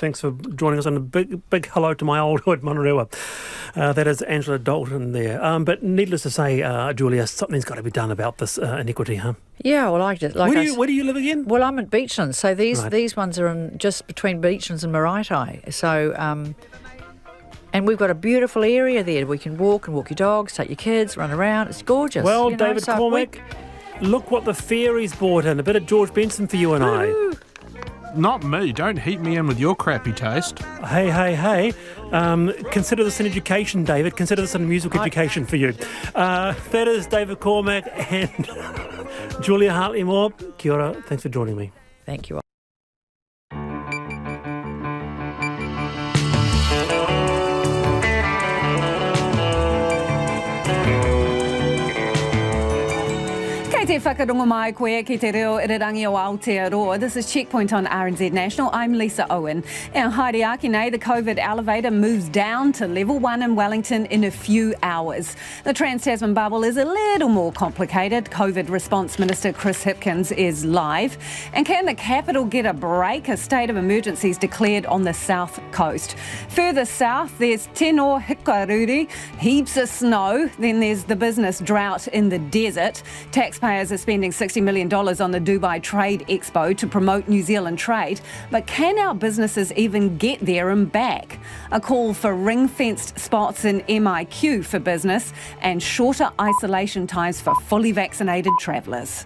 Thanks for joining us, and a big hello to my old hood, Manarewa. That is Angela Dalton there. But needless to say, Julia, something's got to be done about this inequity, huh? Yeah, well, Where do you live again? Well, I'm at Beachlands, so these ones are just between Beachlands and Maraetai. So, and we've got a beautiful area there. We can walk your dogs, take your kids, run around. It's gorgeous. Well, David Cormack, look what the fairies brought in. A bit of George Benson for you and I. Not me. Don't heat me in with your crappy taste. Hey. Consider this an education, David. Consider this a music education for you. That is David Cormack and Julia Hartley-Moore. Kia ora. Thanks for joining me. Thank you. Te whakarongo mai koe ki te reo irirangi o Aotearoa. This is Checkpoint on RNZ National. I'm Lisa Owen. And haere ake nei, the COVID elevator moves down to level 1 in Wellington in a few hours. The trans-Tasman bubble is a little more complicated. COVID Response Minister Chris Hipkins is live. And can the capital get a break? A state of emergency is declared on the south coast. Further south, there's Tino Hikaruri, heaps of snow. Then there's the business drought in the desert. Taxpayers are spending $60 million on the Dubai Trade Expo to promote New Zealand trade. But can our businesses even get there and back? A call for ring-fenced spots in MIQ for business and shorter isolation times for fully vaccinated travellers.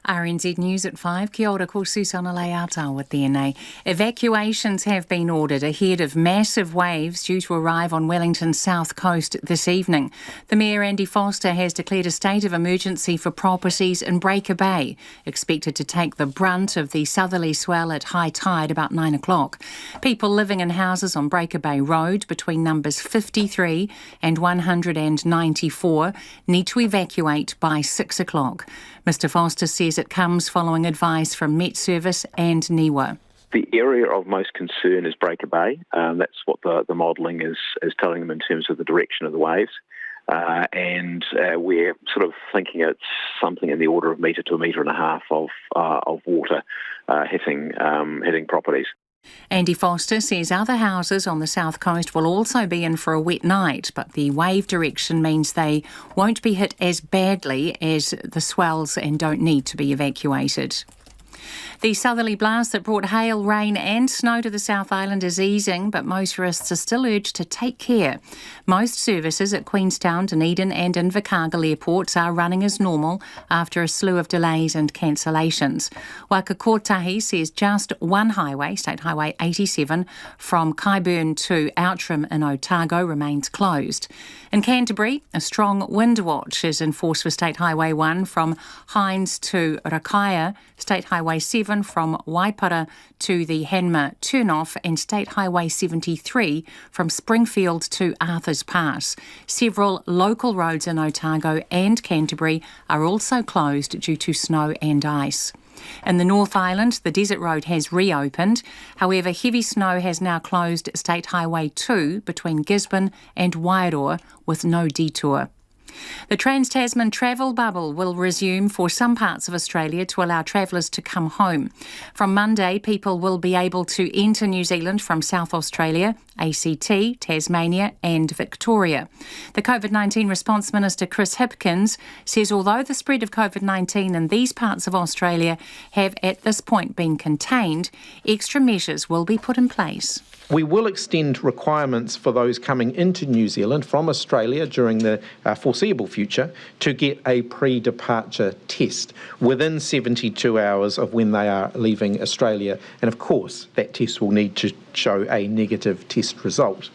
RNZ News at 5. Kia ora, ko Susana Leata with DNA. Evacuations have been ordered ahead of massive waves due to arrive on Wellington's south coast this evening. The Mayor, Andy Foster, has declared a state of emergency for properties in Breaker Bay, expected to take the brunt of the southerly swell at high tide about 9 o'clock. People living in houses on Breaker Bay Road between numbers 53 and 194 need to evacuate by 6 o'clock. Mr Foster says it comes following advice from Met Service and NIWA. The area of most concern is Breaker Bay. That's what the modelling is telling them in terms of the direction of the waves. And we're sort of thinking it's something in the order of metre to a metre and a half of water hitting properties. Andy Foster says other houses on the south coast will also be in for a wet night, but the wave direction means they won't be hit as badly as the swells and don't need to be evacuated. The southerly blast that brought hail, rain and snow to the South Island is easing, but motorists are still urged to take care. Most services at Queenstown, Dunedin and Invercargill airports are running as normal after a slew of delays and cancellations. Waka Kotahi says just one highway, State Highway 87, from Kyburn to Outram in Otago remains closed. In Canterbury, a strong wind watch is enforced for State Highway 1 from Hines to Rakaia, State Highway 7 from Waipara to the Hanma turnoff, and State Highway 73 from Springfield to Arthur's Pass. Several local roads in Otago and Canterbury are also closed due to snow and ice. In the North Island, the Desert Road has reopened. However, heavy snow has now closed State Highway 2 between Gisborne and Wairoa with no detour. The trans-Tasman travel bubble will resume for some parts of Australia to allow travellers to come home. From Monday, people will be able to enter New Zealand from South Australia, ACT, Tasmania and Victoria. The COVID-19 Response Minister Chris Hipkins says although the spread of COVID-19 in these parts of Australia have at this point been contained, extra measures will be put in place. We will extend requirements for those coming into New Zealand from Australia during the foreseeable future to get a pre-departure test within 72 hours of when they are leaving Australia. And of course, that test will need to show a negative test result.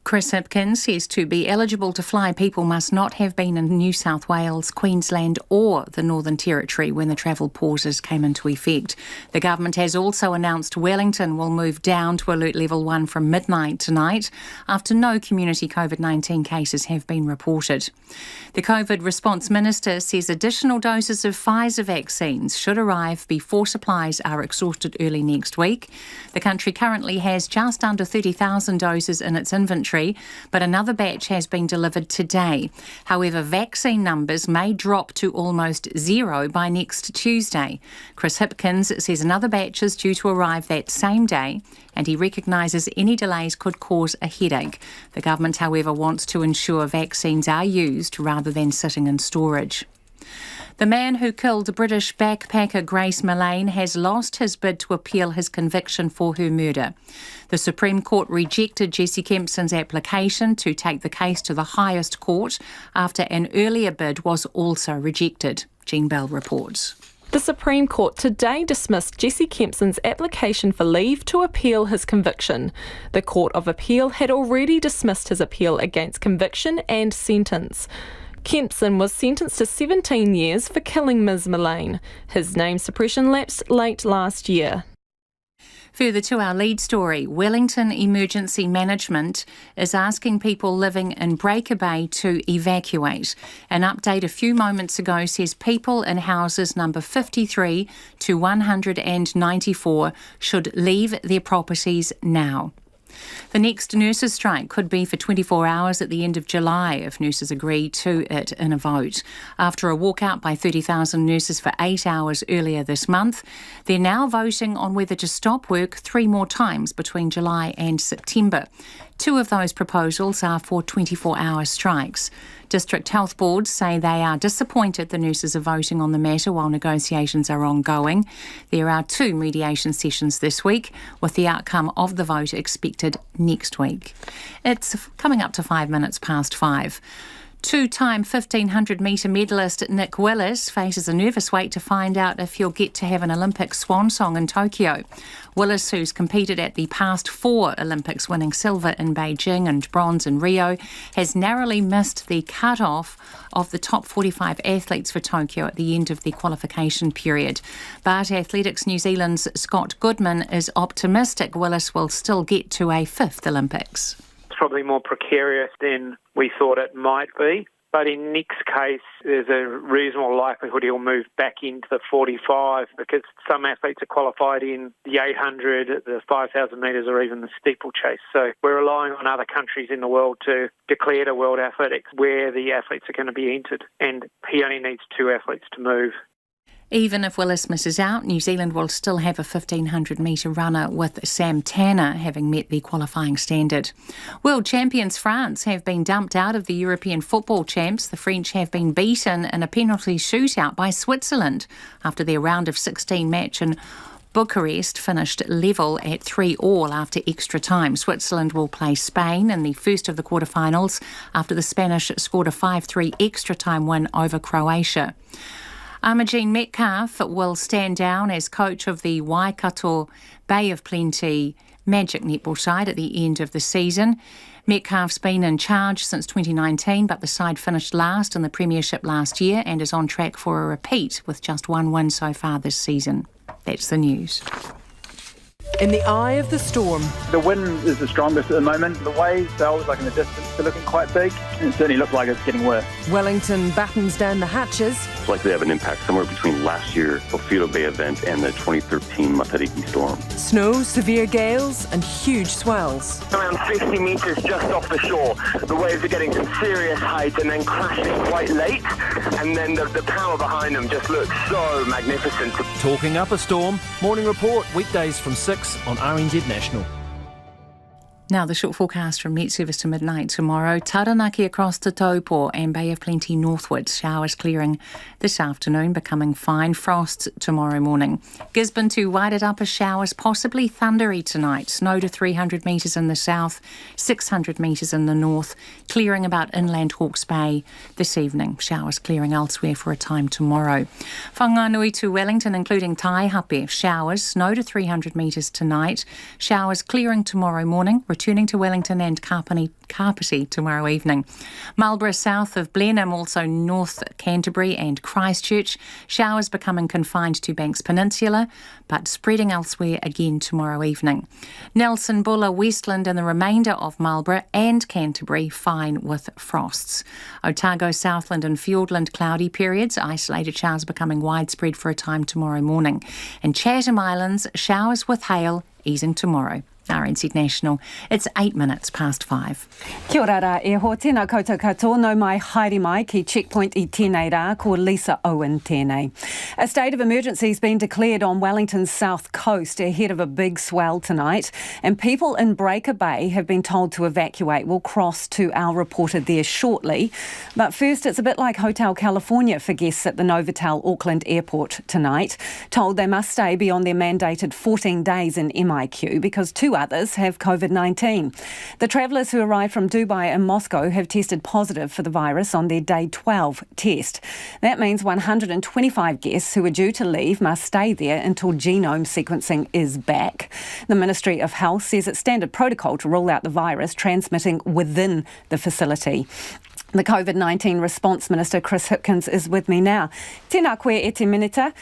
Chris Hipkins says to be eligible to fly, people must not have been in New South Wales, Queensland or the Northern Territory when the travel pauses came into effect. The government has also announced Wellington will move down to Alert Level 1 from midnight tonight after no community COVID-19 cases have been reported. The COVID Response Minister says additional doses of Pfizer vaccines should arrive before supplies are exhausted early next week. The country currently has just under 30,000 doses in its inventory, country, but another batch has been delivered today. However, vaccine numbers may drop to almost zero by next Tuesday. Chris Hipkins says another batch is due to arrive that same day, and he recognises any delays could cause a headache. The government, however, wants to ensure vaccines are used rather than sitting in storage. The man who killed British backpacker Grace Millane has lost his bid to appeal his conviction for her murder. The Supreme Court rejected Jessie Kempson's application to take the case to the highest court after an earlier bid was also rejected. Jean Bell reports. The Supreme Court today dismissed Jessie Kempson's application for leave to appeal his conviction. The Court of Appeal had already dismissed his appeal against conviction and sentence. Kempson was sentenced to 17 years for killing Ms Millane. His name suppression lapsed late last year. Further to our lead story, Wellington Emergency Management is asking people living in Breaker Bay to evacuate. An update a few moments ago says people in houses number 53 to 194 should leave their properties now. The next nurses' strike could be for 24 hours at the end of July if nurses agree to it in a vote. After a walkout by 30,000 nurses for 8 hours earlier this month, they're now voting on whether to stop work 3 more times between July and September. 2 of those proposals are for 24-hour strikes. District health boards say they are disappointed the nurses are voting on the matter while negotiations are ongoing. There are 2 mediation sessions this week, with the outcome of the vote expected next week. It's coming up to 5 minutes past 5. 2-time 1,500-metre medalist Nick Willis faces a nervous wait to find out if he'll get to have an Olympic swan song in Tokyo. Willis, who's competed at the past 4 Olympics, winning silver in Beijing and bronze in Rio, has narrowly missed the cut-off of the top 45 athletes for Tokyo at the end of the qualification period. But Athletics New Zealand's Scott Goodman is optimistic Willis will still get to a 5th Olympics. Probably more precarious than we thought it might be. But in Nick's case, there's a reasonable likelihood he'll move back into the 45 because some athletes are qualified in the 800, the 5,000 metres or even the steeplechase. So we're relying on other countries in the world to declare to World Athletics where the athletes are going to be entered. And he only needs 2 athletes to move. Even if Willis misses out, New Zealand will still have a 1,500-metre runner with Sam Tanner having met the qualifying standard. World champions France have been dumped out of the European football champs. The French have been beaten in a penalty shootout by Switzerland after their round of 16 match in Bucharest finished level at 3-3 after extra time. Switzerland will play Spain in the first of the quarterfinals after the Spanish scored a 5-3 extra time win over Croatia. Imogene Metcalf will stand down as coach of the Waikato Bay of Plenty Magic netball side at the end of the season. Metcalf's been in charge since 2019, but the side finished last in the premiership last year and is on track for a repeat with just 1 win so far this season. That's the news. In the eye of the storm. The wind is the strongest at the moment. The waves, they're always like in the distance, they're looking quite big. And it certainly looks like it's getting worse. Wellington battens down the hatches. It's likely to have an impact somewhere between last year's Ophiro Bay event and the 2013 Matariki storm. Snow, severe gales and huge swells. Around 50 metres just off the shore. The waves are getting some serious height and then crashing quite late. And then the power behind them just looks so magnificent. Talking up a storm, Morning Report, weekdays from 6 on RNZ National. Now the short forecast from Met Service to midnight tomorrow. Taranaki across to Taupo and Bay of Plenty northwards. Showers clearing this afternoon, becoming fine. Frost tomorrow morning. Gisborne to Wairarapa, showers, possibly thundery tonight. Snow to 300 metres in the south, 600 metres in the north. Clearing about inland Hawke's Bay this evening. Showers clearing elsewhere for a time tomorrow. Whanganui to Wellington, including Taihape. Showers, snow to 300 metres tonight. Showers clearing tomorrow morning. Returning to Wellington and Kapiti tomorrow evening. Marlborough south of Blenheim, also North Canterbury and Christchurch. Showers becoming confined to Banks Peninsula, but spreading elsewhere again tomorrow evening. Nelson, Buller, Westland and the remainder of Marlborough and Canterbury fine with frosts. Otago, Southland and Fiordland cloudy periods. Isolated showers becoming widespread for a time tomorrow morning. And Chatham Islands, showers with hail easing tomorrow. RNZ National. It's 8 minutes past 5. Kia ora rā e ho, tēnā koutou katoa, no mai haere mai ki Checkpoint I tēnei rā, ko Lisa Owen tēnei. A state of emergency has been declared on Wellington's south coast ahead of a big swell tonight, and people in Breaker Bay have been told to evacuate. We'll cross to our reporter there shortly. But first, it's a bit like Hotel California for guests at the Novotel Auckland Airport tonight, told they must stay beyond their mandated 14 days in MIQ because 2 others have COVID-19. The travellers who arrived from Dubai and Moscow have tested positive for the virus on their day 12 test. That means 125 guests who are due to leave must stay there until genome sequencing is back. The Ministry of Health says it's standard protocol to rule out the virus transmitting within the facility. The COVID-19 Response Minister, Chris Hipkins, is with me now. Tēnā koe e te minita.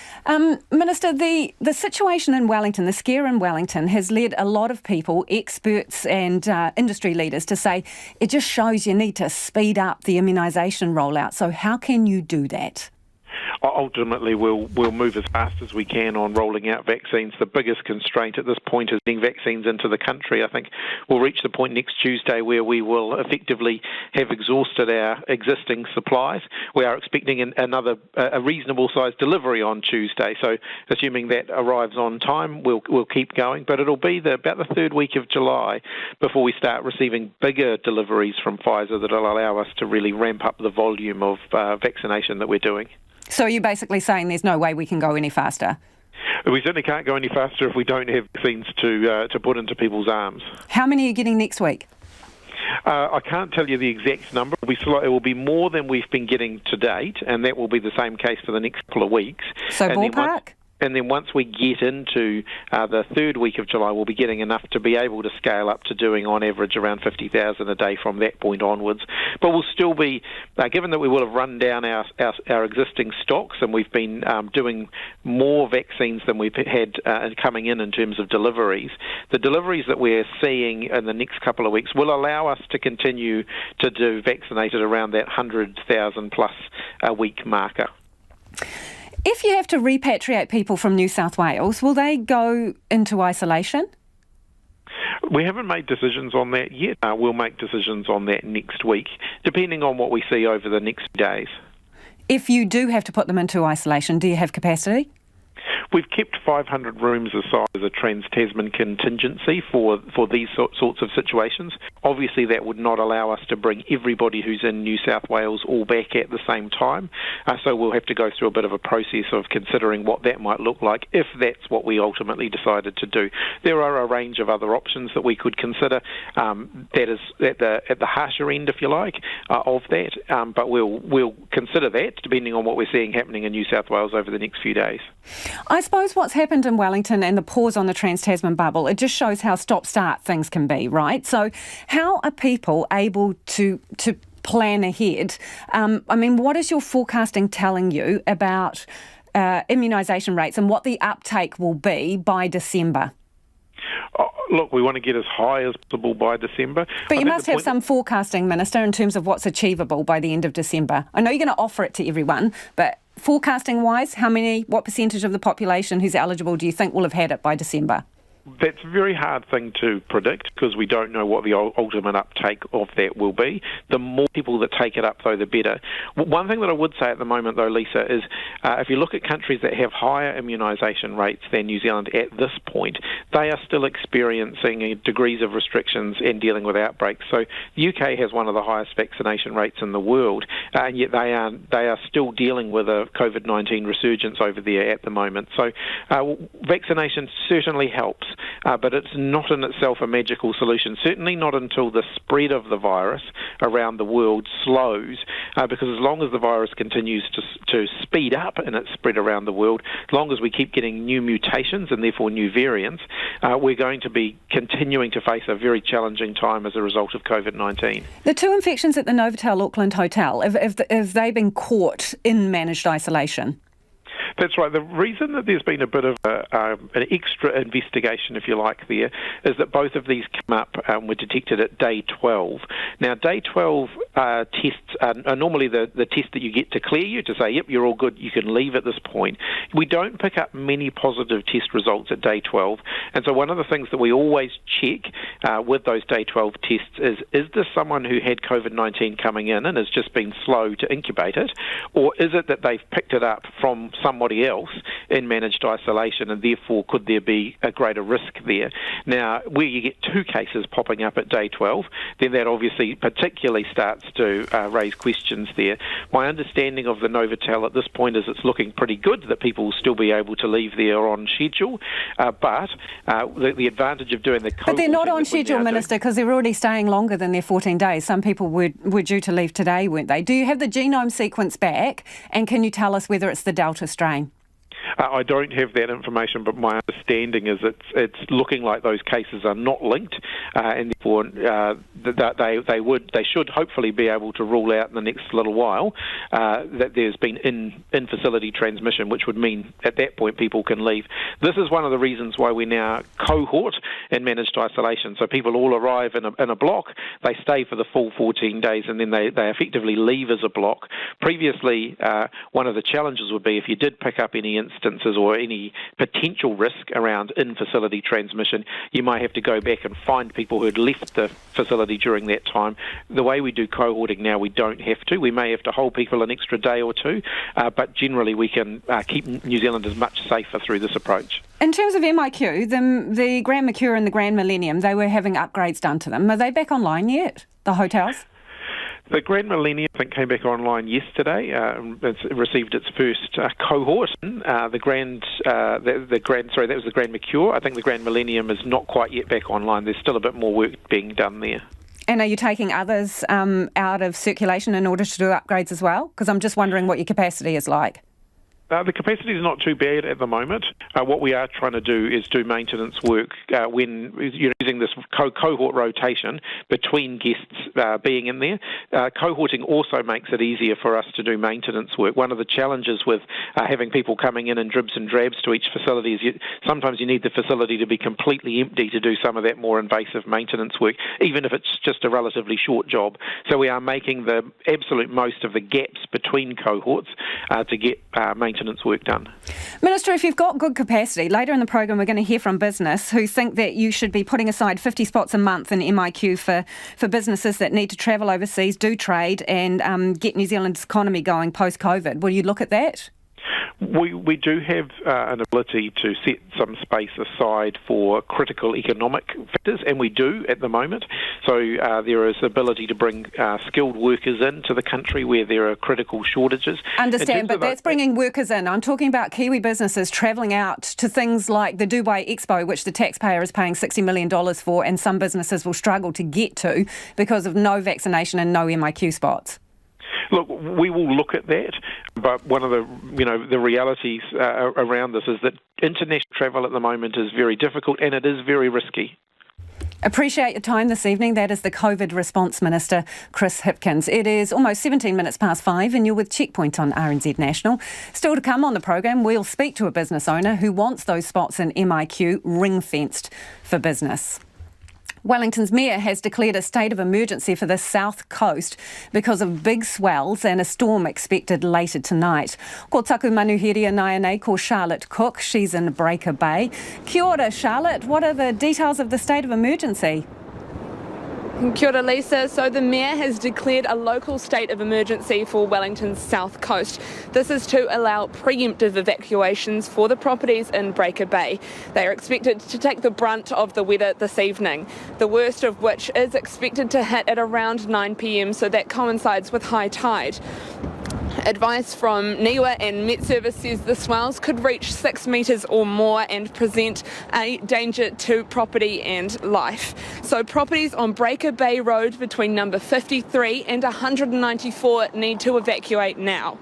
Minister, the situation in Wellington, the scare in Wellington, has led a lot of people, experts and industry leaders to say it just shows you need to speed up the immunisation rollout. So how can you do that? Ultimately, we'll move as fast as we can on rolling out vaccines. The biggest constraint at this point is getting vaccines into the country. I think we'll reach the point next Tuesday where we will effectively have exhausted our existing supplies. We are expecting a reasonable sized delivery on Tuesday, so assuming that arrives on time, we'll keep going. But it'll be about the third week of July before we start receiving bigger deliveries from Pfizer that will allow us to really ramp up the volume of vaccination that we're doing. So you're basically saying there's no way we can go any faster? We certainly can't go any faster if we don't have vaccines to put into people's arms. How many are you getting next week? I can't tell you the exact number. It will be more than we've been getting to date, and that will be the same case for the next couple of weeks. So ballpark? And then once we get into the third week of July, we'll be getting enough to be able to scale up to doing on average around 50,000 a day from that point onwards. But we'll still be, given that we will have run down our existing stocks and we've been doing more vaccines than we've had coming in terms of deliveries, the deliveries that we're seeing in the next couple of weeks will allow us to continue to do vaccinated around that 100,000 plus a week marker. If you have to repatriate people from New South Wales, will they go into isolation? We haven't made decisions on that yet. We'll make decisions on that next week, depending on what we see over the next days. If you do have to put them into isolation, do you have capacity? We've kept 500 rooms aside as a trans-Tasman contingency for these sorts of situations. Obviously, that would not allow us to bring everybody who's in New South Wales all back at the same time. So we'll have to go through a bit of a process of considering what that might look like if that's what we ultimately decided to do. There are a range of other options that we could consider. That is at the harsher end, if you like, of that. But we'll consider that depending on what we're seeing happening in New South Wales over the next few days. I suppose what's happened in Wellington and the pause on the trans-Tasman bubble, it just shows how stop-start things can be, right? So how are people able to plan ahead? What is your forecasting telling you about immunisation rates and what the uptake will be by December? Look, we want to get as high as possible by December. But you must have some forecasting, Minister, in terms of what's achievable by the end of December. I know you're going to offer it to everyone, but forecasting-wise, what percentage of the population who's eligible do you think will have had it by December? That's a very hard thing to predict because we don't know what the ultimate uptake of that will be. The more people that take it up, though, the better. One thing that I would say at the moment, though, Lisa, is if you look at countries that have higher immunisation rates than New Zealand at this point, they are still experiencing degrees of restrictions and dealing with outbreaks. So the UK has one of the highest vaccination rates in the world, and yet they are still dealing with a COVID-19 resurgence over there at the moment. So vaccination certainly helps. But it's not in itself a magical solution, certainly not until the spread of the virus around the world slows, because as long as the virus continues to speed up in its spread around the world, as long as we keep getting new mutations and therefore new variants, we're going to be continuing to face a very challenging time as a result of COVID-19. The 2 infections at the Novotel Auckland Hotel, have they been caught in managed isolation? That's right. The reason that there's been a bit of an extra investigation, if you like, there, is that both of these come up were detected at day 12. Now, day 12 tests are normally the test that you get to clear you, to say, yep, you're all good, you can leave at this point. We don't pick up many positive test results at day 12, and so one of the things that we always check with those day 12 tests is this someone who had COVID-19 coming in and has just been slow to incubate it, or is it that they've picked it up from somebody else in managed isolation, and therefore could there be a greater risk there? Now, where you get 2 cases popping up at day 12, then that obviously particularly starts to raise questions there. My understanding of the Novotel at this point is it's looking pretty good that people will still be able to leave there on schedule, but the advantage of doing the But they're not on schedule, Minister, because they're already staying longer than their 14 days. Some people were due to leave today, weren't they? Do you have the genome sequence back, and can you tell us whether it's the Delta strain? I don't have that information, but my understanding is it's looking like those cases are not linked, and therefore they should hopefully be able to rule out in the next little while that there's been in-facility transmission, which would mean at that point people can leave. This is one of the reasons why we now cohort in managed isolation. So people all arrive in a block, they stay for the full 14 days, and then they effectively leave as a block. Previously, one of the challenges would be if you did pick up any instances or any potential risk around in-facility transmission, you might have to go back and find people who had left the facility during that time. The way we do cohorting now, we don't have to. We may have to hold people an extra day or two, but generally we can keep New Zealanders much safer through this approach. In terms of MIQ, the Grand Mercure and the Grand Millennium, they were having upgrades done to them. Are they back online yet, the hotels? The Grand Millennium, I think, came back online yesterday. It's received its first cohort. That was the Grand Mercure. I think the Grand Millennium is not quite yet back online. There's still a bit more work being done there. And are you taking others out of circulation in order to do upgrades as well? Because I'm just wondering what your capacity is like. The capacity is not too bad at the moment. What we are trying to do is do maintenance work when using this cohort rotation between guests being in there. Cohorting also makes it easier for us to do maintenance work. One of the challenges with having people coming in dribs and drabs to each facility is sometimes you need the facility to be completely empty to do some of that more invasive maintenance work, even if it's just a relatively short job. So we are making the absolute most of the gaps between cohorts to get maintenance work done. Minister, if you've got good capacity, later in the program we're going to hear from business who think that you should be putting aside 50 spots a month in MIQ for businesses that need to travel overseas, do trade and get New Zealand's economy going post-COVID. Will you look at that? We do have an ability to set some space aside for critical economic factors, and we do at the moment. So there is ability to bring skilled workers into the country where there are critical shortages. Understand, but that's bringing workers in. I'm talking about Kiwi businesses travelling out to things like the Dubai Expo, which the taxpayer is paying $60 million for, and some businesses will struggle to get to because of no vaccination and no MIQ spots. Look, we will look at that, but one of the realities around this is that international travel at the moment is very difficult and it is very risky. Appreciate your time this evening. That is the COVID Response Minister, Chris Hipkins. It is almost 17 minutes past 5 and you're with Checkpoint on RNZ National. Still to come on the program, we'll speak to a business owner who wants those spots in MIQ ring-fenced for business. Wellington's Mayor has declared a state of emergency for the south coast because of big swells and a storm expected later tonight. Ko taku manuhiria nai nei ko Charlotte Cook. She's in Breaker Bay. Kia ora, Charlotte. What are the details of the state of emergency? Kia ora, Lisa. So the Mayor has declared a local state of emergency for Wellington's south coast. This is to allow preemptive evacuations for the properties in Breaker Bay. They are expected to take the brunt of the weather this evening, the worst of which is expected to hit at around 9 p.m, so that coincides with high tide. Advice from NIWA and Met Service says the swells could reach 6 metres or more and present a danger to property and life. So properties on Breaker Bay Road between number 53 and 194 need to evacuate now.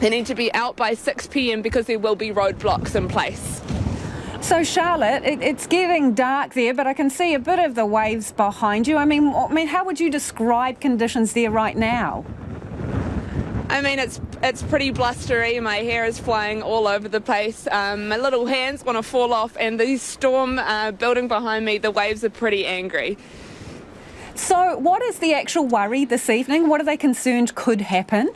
They need to be out by 6 p.m. because there will be roadblocks in place. So Charlotte, it's getting dark there, but I can see a bit of the waves behind you. I mean, how would you describe conditions there right now? I mean, it's pretty blustery. My hair is flying all over the place. My little hands want to fall off, and the storm building behind me, the waves are pretty angry. So what is the actual worry this evening? What are they concerned could happen?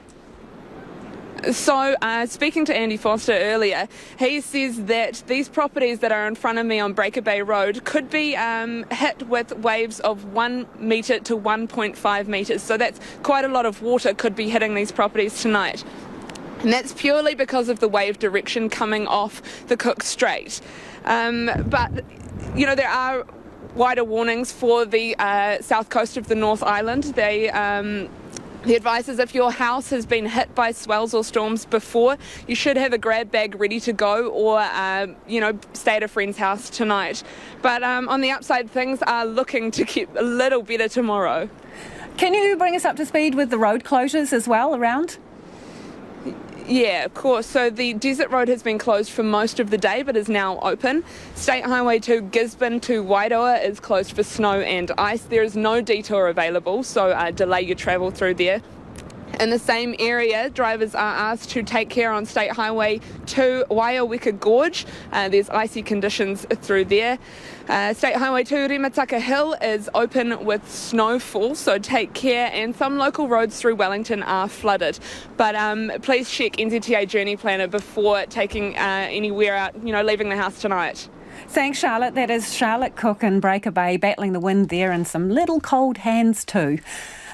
So, speaking to Andy Foster earlier, he says that these properties that are in front of me on Breaker Bay Road could be hit with waves of 1 metre to 1.5 metres. So that's quite a lot of water could be hitting these properties tonight. And that's purely because of the wave direction coming off the Cook Strait. But, you know, there are wider warnings for the south coast of the North Island. The advice is if your house has been hit by swells or storms before, you should have a grab bag ready to go or, stay at a friend's house tonight. But on the upside, things are looking to get a little better tomorrow. Can you bring us up to speed with the road closures as well around? Yeah, of course. So the Desert Road has been closed for most of the day but is now open. State Highway 2 Gisborne to Wairoa is closed for snow and ice. There is no detour available, so delay your travel through there. In the same area, drivers are asked to take care on State Highway 2 Waiaweka Gorge. There's icy conditions through there. State Highway 2 Remataka Hill is open with snowfall, so take care, and some local roads through Wellington are flooded. But please check NZTA Journey Planner before taking anywhere out, leaving the house tonight. Thanks, Charlotte. That is Charlotte Cook in Breaker Bay, battling the wind there and some little cold hands too.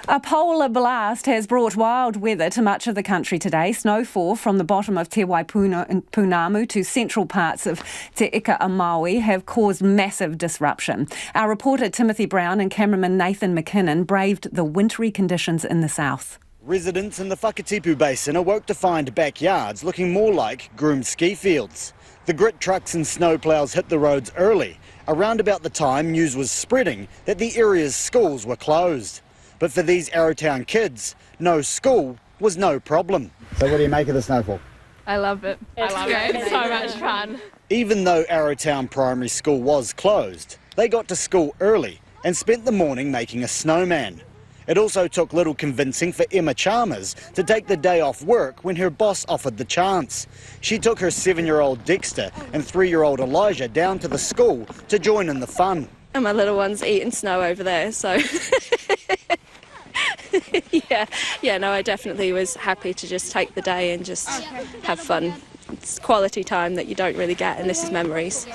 A polar blast has brought wild weather to much of the country today. Snowfall from the bottom of Te Waipunamu to central parts of Te Ika-a-Maui have caused massive disruption. Our reporter Timothy Brown and cameraman Nathan McKinnon braved the wintry conditions in the south. Residents in the Whakatipu Basin awoke to find backyards looking more like groomed ski fields. The grit trucks and snowplows hit the roads early, around about the time news was spreading that the area's schools were closed. But for these Arrowtown kids, no school was no problem. So what do you make of the snowfall? I love it. It's so much fun. Even though Arrowtown Primary School was closed, they got to school early and spent the morning making a snowman. It also took little convincing for Emma Chalmers to take the day off work when her boss offered the chance. She took her 7-year-old Dexter and 3-year-old Elijah down to the school to join in the fun. And my little one's eating snow over there, so... I definitely was happy to just take the day and just have fun. It's quality time that you don't really get, and this is memories.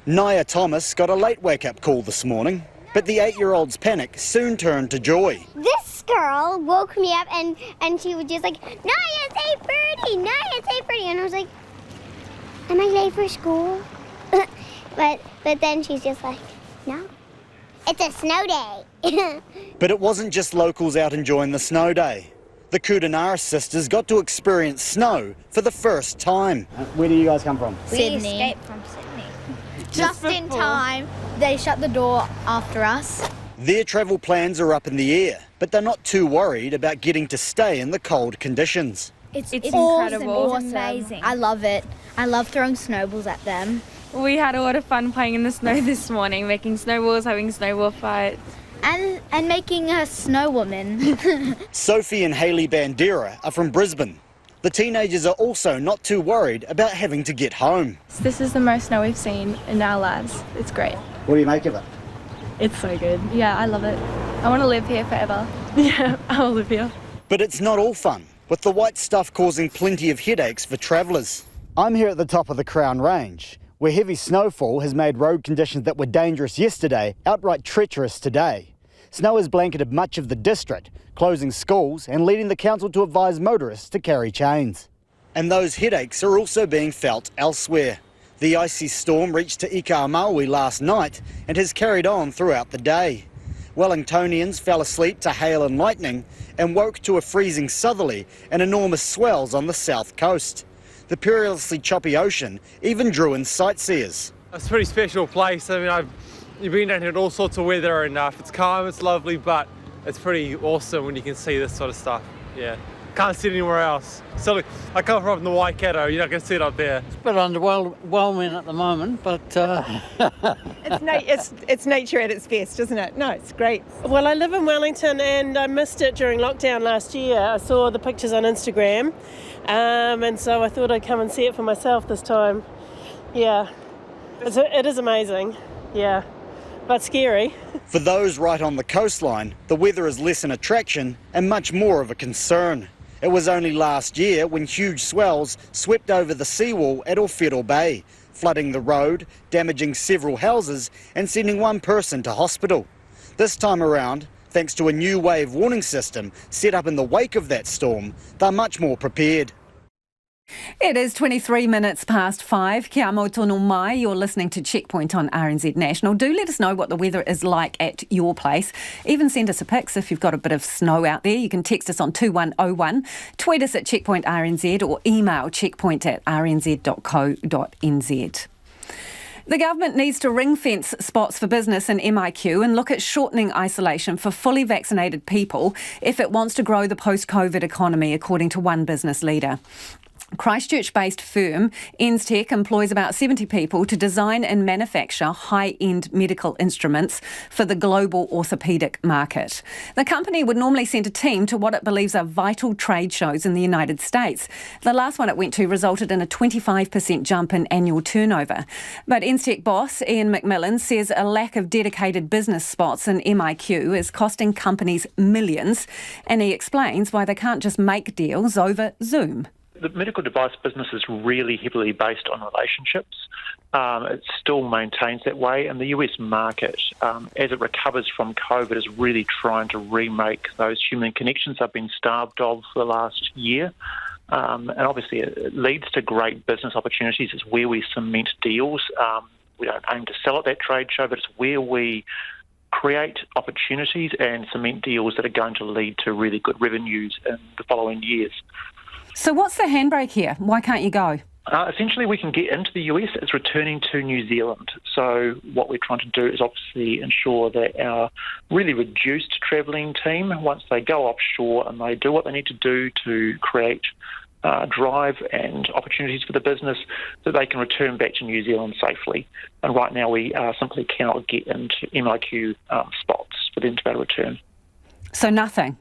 Naya Thomas got a late wake-up call this morning, but the 8-year-old's panic soon turned to joy. This girl woke me up and she was just like, Naya, it's 8:30, Naya, it's 8:30. And I was like, am I late for school? but then she's just like, no, it's a snow day. But it wasn't just locals out enjoying the snow day. The Kudanara sisters got to experience snow for the first time. Where do you guys come from? We escaped from Sydney. Just in time. They shut the door after us. Their travel plans are up in the air, but they're not too worried about getting to stay in the cold conditions. It's incredible. It's amazing. I love it. I love throwing snowballs at them. We had a lot of fun playing in the snow this morning, making snowballs, having snowball fights. And making a snow woman. Sophie and Hayley Bandera are from Brisbane. The teenagers are also not too worried about having to get home. This is the most snow we've seen in our lives. It's great. What do you make of it? It's so good. Yeah, I love it. I want to live here forever. Yeah, I'll live here. But it's not all fun, with the white stuff causing plenty of headaches for travellers. I'm here at the top of the Crown Range, where heavy snowfall has made road conditions that were dangerous yesterday outright treacherous today. Snow has blanketed much of the district, closing schools and leading the council to advise motorists to carry chains. And those headaches are also being felt elsewhere. The icy storm reached Te Ika-a-Maui last night and has carried on throughout the day. Wellingtonians fell asleep to hail and lightning and woke to a freezing southerly and enormous swells on the south coast. The perilously choppy ocean even drew in sightseers. It's a pretty special place. I mean, you've been down here in all sorts of weather, and if it's calm, it's lovely, but it's pretty awesome when you can see this sort of stuff. Yeah. can't see it anywhere else. So look, I come from the Waikato, you're not going to see it up there. It's a bit underwhelming at the moment, but... It's nature at its best, isn't it? No, it's great. Well, I live in Wellington and I missed it during lockdown last year. I saw the pictures on Instagram, and so I thought I'd come and see it for myself this time. Yeah, it is amazing, yeah, but scary. For those right on the coastline, the weather is less an attraction and much more of a concern. It was only last year when huge swells swept over the seawall at Aotearoa Bay, flooding the road, damaging several houses and sending one person to hospital. This time around, thanks to a new wave warning system set up in the wake of that storm, they're much more prepared. It is 23 minutes past 5. Kia mau tono mai. You're listening to Checkpoint on RNZ National. Do let us know what the weather is like at your place. Even send us a pic if you've got a bit of snow out there. You can text us on 2101, tweet us at Checkpoint RNZ or email checkpoint@rnz.co.nz. The government needs to ring-fence spots for business in MIQ and look at shortening isolation for fully vaccinated people if it wants to grow the post-COVID economy, according to one business leader. Christchurch-based firm Enztech employs about 70 people to design and manufacture high-end medical instruments for the global orthopaedic market. The company would normally send a team to what it believes are vital trade shows in the United States. The last one it went to resulted in a 25% jump in annual turnover. But Enztech boss Ian McMillan says a lack of dedicated business spots in MIQ is costing companies millions, and he explains why they can't just make deals over Zoom. The medical device business is really heavily based on relationships. It still maintains that way, and the US market, as it recovers from COVID, is really trying to remake those human connections they've been starved of for the last year. And obviously it leads to great business opportunities. It's where we cement deals. We don't aim to sell at that trade show, but it's where we create opportunities and cement deals that are going to lead to really good revenues in the following years. So what's the handbrake here? Why can't you go? Essentially, we can get into the US. It's returning to New Zealand. So what we're trying to do is obviously ensure that our really reduced travelling team, once they go offshore and they do what they need to do to create drive and opportunities for the business, that they can return back to New Zealand safely. And right now we simply cannot get into MIQ spots for them to be able to return. So nothing?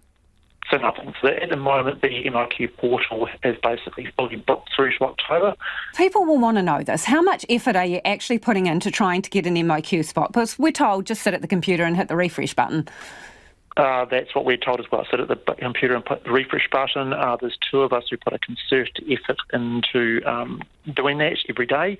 So nothing. So at the moment, the MIQ portal is basically fully booked through to October. People will want to know this. How much effort are you actually putting into trying to get an MIQ spot? Because we're told just sit at the computer and hit the refresh button. That's what we're told as well. Sit at the computer and put the refresh button. There's two of us who put a concerted effort into doing that every day,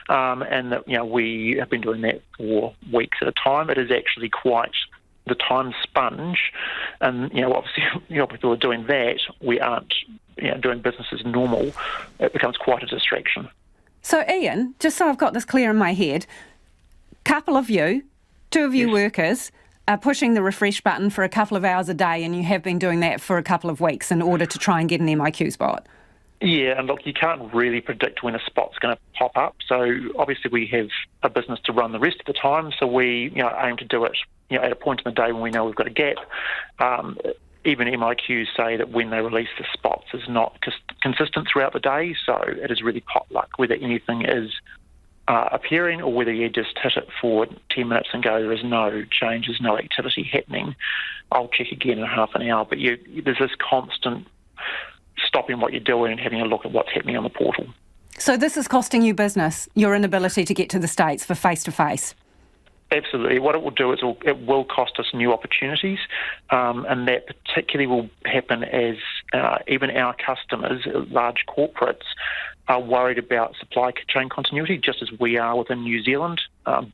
and that, we have been doing that for weeks at a time. It is actually quite the time sponge, and obviously people are doing that. We aren't doing business as normal. It becomes quite a distraction. So Ian, just so I've got this clear in my head, two of you workers are pushing the refresh button for a couple of hours a day, and you have been doing that for a couple of weeks in order to try and get an MIQ spot. Yeah, and look, you can't really predict when a spot's going to pop up. So obviously we have a business to run the rest of the time, so we aim to do it at a point in the day when we know we've got a gap. Even MIQs say that when they release the spots is not consistent throughout the day, so it is really potluck whether anything is appearing or whether you just hit it for 10 minutes and go, there is no changes, no activity happening. I'll check again in half an hour, but there's this constant stopping what you're doing and having a look at what's happening on the portal. So this is costing you business, your inability to get to the States for face-to-face? Absolutely. What it will do is it will cost us new opportunities, and that particularly will happen as even our customers, large corporates, are worried about supply chain continuity, just as we are within New Zealand.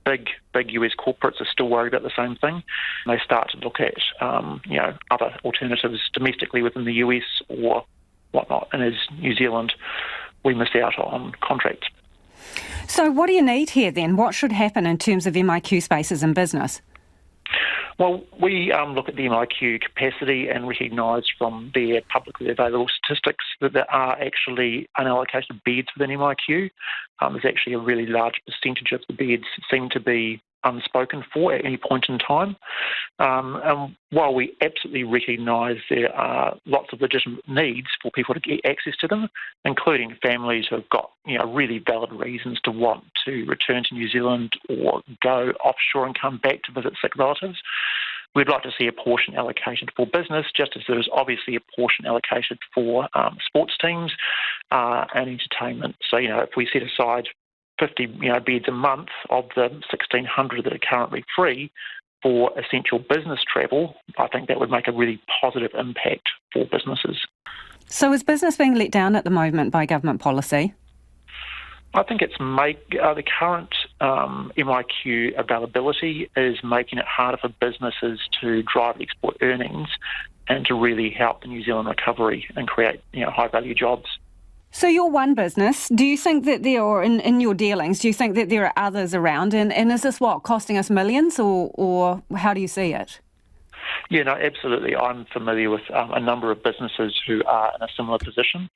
Big US corporates are still worried about the same thing. They start to look at other alternatives domestically within the US or whatnot, and as New Zealand, we miss out on contracts. So what do you need here then? What should happen in terms of MIQ spaces in business? Well, we look at the MIQ capacity and recognise from their publicly available statistics that there are actually unallocated beds within MIQ. There's actually a really large percentage of the beds seem to be unspoken for at any point in time. And while we absolutely recognise there are lots of legitimate needs for people to get access to them, including families who have got really valid reasons to want to return to New Zealand or go offshore and come back to visit sick relatives, we'd like to see a portion allocated for business, just as there is obviously a portion allocated for sports teams and entertainment. So, if we set aside 50 beds a month of the 1,600 that are currently free for essential business travel, I think that would make a really positive impact for businesses. So is business being let down at the moment by government policy? I think it's the current MIQ availability is making it harder for businesses to drive export earnings and to really help the New Zealand recovery and create high-value jobs. So you're one business. Do you think that in your dealings, do you think that there are others around? And is this costing us millions, or how do you see it? Yeah, no, absolutely. I'm familiar with a number of businesses who are in a similar position,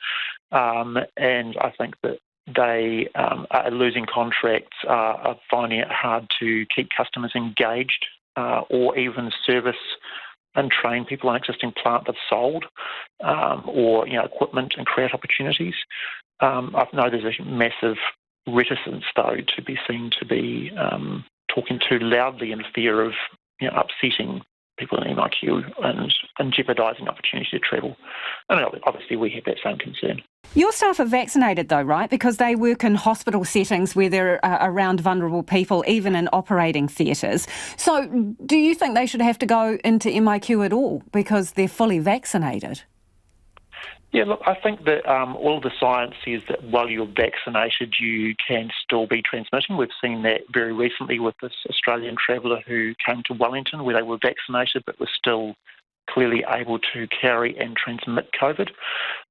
and I think that they are losing contracts, are finding it hard to keep customers engaged or even service and train people on existing plant they've sold or equipment and create opportunities. I know there's a massive reticence, though, to be seen to be talking too loudly in fear of upsetting people in MIQ and jeopardising opportunity to travel. And obviously we have that same concern. Your staff are vaccinated though, right? Because they work in hospital settings where they're around vulnerable people, even in operating theatres. So do you think they should have to go into MIQ at all because they're fully vaccinated? Yeah, look, I think that all the science says that while you're vaccinated, you can still be transmitting. We've seen that very recently with this Australian traveller who came to Wellington where they were vaccinated but were still clearly able to carry and transmit COVID.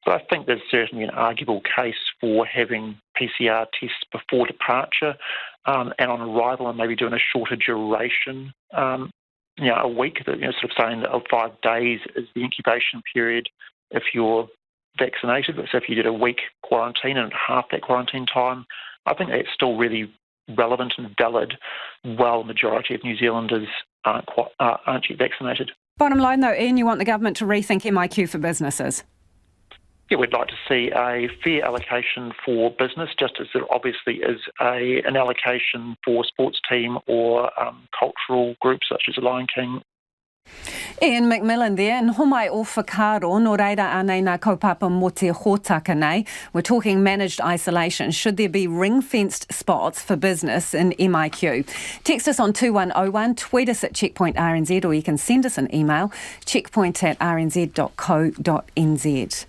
But I think there's certainly an arguable case for having PCR tests before departure and on arrival, and maybe doing a shorter duration, a week, sort of saying that 5 days is the incubation period if you're vaccinated. So if you did a week quarantine and half that quarantine time, I think that's still really relevant and valid while the majority of New Zealanders aren't yet vaccinated. Bottom line though, Ian, you want the government to rethink MIQ for businesses? Yeah, we'd like to see a fair allocation for business, just as there obviously is an allocation for sports team or cultural groups such as the Lion King. Ian McMillan there, and homai o whakaro, no reira anei nā kaupapa mo te hōtaka nei. We're talking managed isolation. Should there be ring-fenced spots for business in MIQ? Text us on 2101, tweet us at Checkpoint RNZ, or you can send us an email, checkpoint@rnz.co.nz.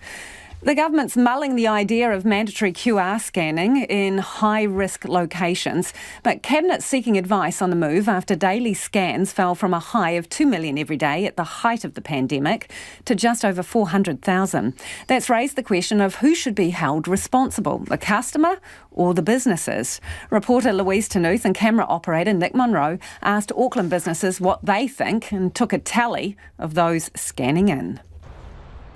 The government's mulling the idea of mandatory QR scanning in high-risk locations, but Cabinet's seeking advice on the move after daily scans fell from a high of 2 million every day at the height of the pandemic to just over 400,000. That's raised the question of who should be held responsible, the customer or the businesses. Reporter Louise Tanuth and camera operator Nick Monroe asked Auckland businesses what they think and took a tally of those scanning in.